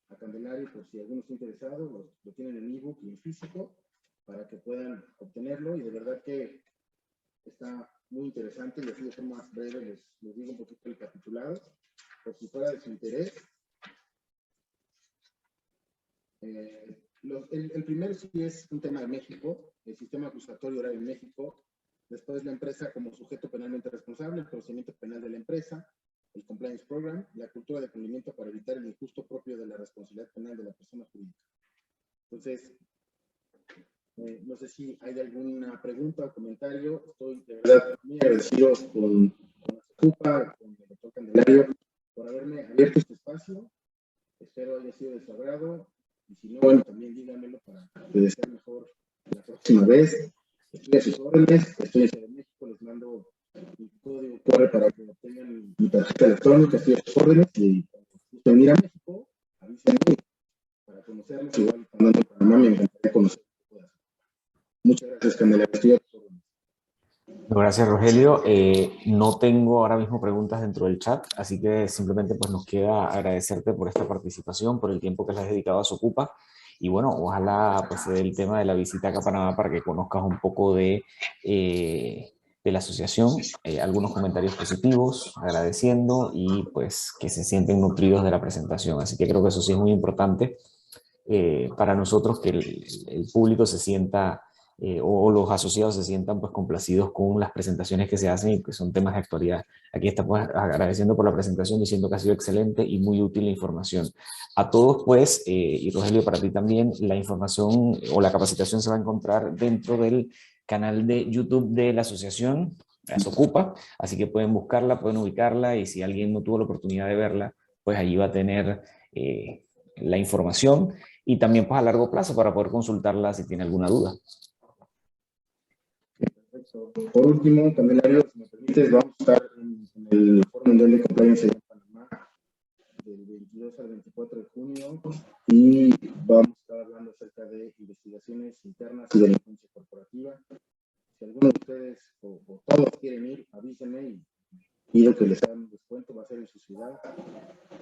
a Candelario por si alguno está interesado, lo tienen en ebook y en físico, para que puedan obtenerlo, y de verdad que está muy interesante, y así de forma breve les digo un poquito el capitulado, por si fuera de su interés. El primero sí es un tema de México, el sistema acusatorio oral en México, después la empresa como sujeto penalmente responsable, el procedimiento penal de la empresa, el compliance program, la cultura de cumplimiento para evitar el injusto propio de la responsabilidad penal de la persona jurídica. Entonces, no sé si hay alguna pregunta o comentario. Estoy de verdad muy agradecido con Ocupa, con el doctor Candelario, por haberme abierto este espacio. Espero haya sido de su agrado. Y si no, bueno, también díganmelo para que les sea mejor la próxima vez. Estoy a sus órdenes, estoy en Ciudad de México, les mando mi código QR para que obtengan mi tarjeta electrónica, estoy a sus órdenes. Y cuando venir a México, avísenme para conocernos. Igual cuando ando en Panamá me encantaría conocer. Muchas gracias, Candelario. Estoy a tus órdenes. Gracias, Rogelio. No tengo ahora mismo preguntas dentro del chat, así que simplemente pues nos queda agradecerte por esta participación, por el tiempo que le has dedicado a Socupa, y bueno, ojalá pues se dé el tema de la visita acá a Panamá para que conozcas un poco de la asociación, algunos comentarios positivos, agradeciendo y pues que se sienten nutridos de la presentación, así que creo que eso sí es muy importante para nosotros, que el público se sienta o los asociados se sientan pues complacidos con las presentaciones que se hacen y que son temas de actualidad. Aquí estamos agradeciendo por la presentación, diciendo que ha sido excelente y muy útil la información. A todos pues, y Rogelio, para ti también, la información o la capacitación se va a encontrar dentro del canal de YouTube de la asociación. Asocupa, así que pueden buscarla, pueden ubicarla, y si alguien no tuvo la oportunidad de verla, pues allí va a tener la información, y también pues a largo plazo para poder consultarla si tiene alguna duda. Perfecto. Por último, Candelario, si me permites, vamos a estar en el Foro Mundial de Compliance en Panamá del 22 al 24 de junio y vamos a estar hablando acerca de investigaciones internas y delincuencia corporativa. Si alguno de ustedes o todos quieren ir, avísenme y pido que les hagan un descuento, va a ser en su ciudad.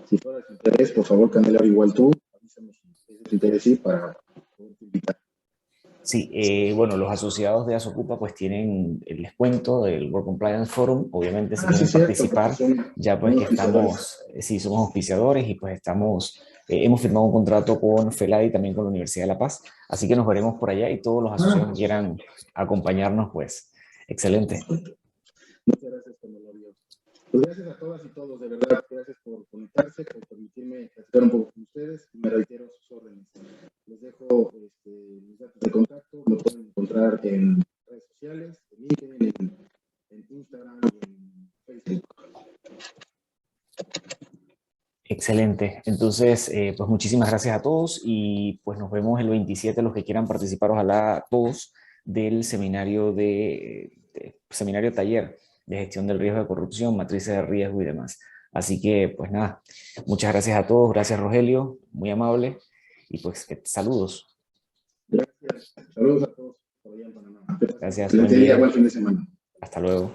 Si fuera de su interés, por favor, Candelario, igual tú, avísame si es de tu interés ir para poder invitar. Sí, bueno, los asociados de Asocupa pues tienen el descuento del Work Compliance Forum, obviamente si quieren participar, ya pues que estamos, sí, somos auspiciadores y pues estamos, hemos firmado un contrato con FELAD y también con la Universidad de La Paz, así que nos veremos por allá, y todos los asociados que quieran acompañarnos, pues, excelente. Muchas gracias, Candelario. Pues gracias a todas y todos, de verdad, gracias por conectarse, por permitirme platicar un poco con ustedes, y me reitero sus órdenes. Les dejo mis datos de contacto, me pueden encontrar en redes sociales, en LinkedIn, en Instagram y en Facebook. Excelente. Entonces, pues muchísimas gracias a todos, y pues nos vemos el 27, los que quieran participar, ojalá todos, del seminario seminario taller de gestión del riesgo de corrupción, matrices de riesgo y demás. Así que, pues nada, muchas gracias a todos, gracias Rogelio, muy amable, y pues saludos. Gracias. Saludos a todos por allá en Panamá. Gracias. Buen día, buen fin de semana. Hasta luego.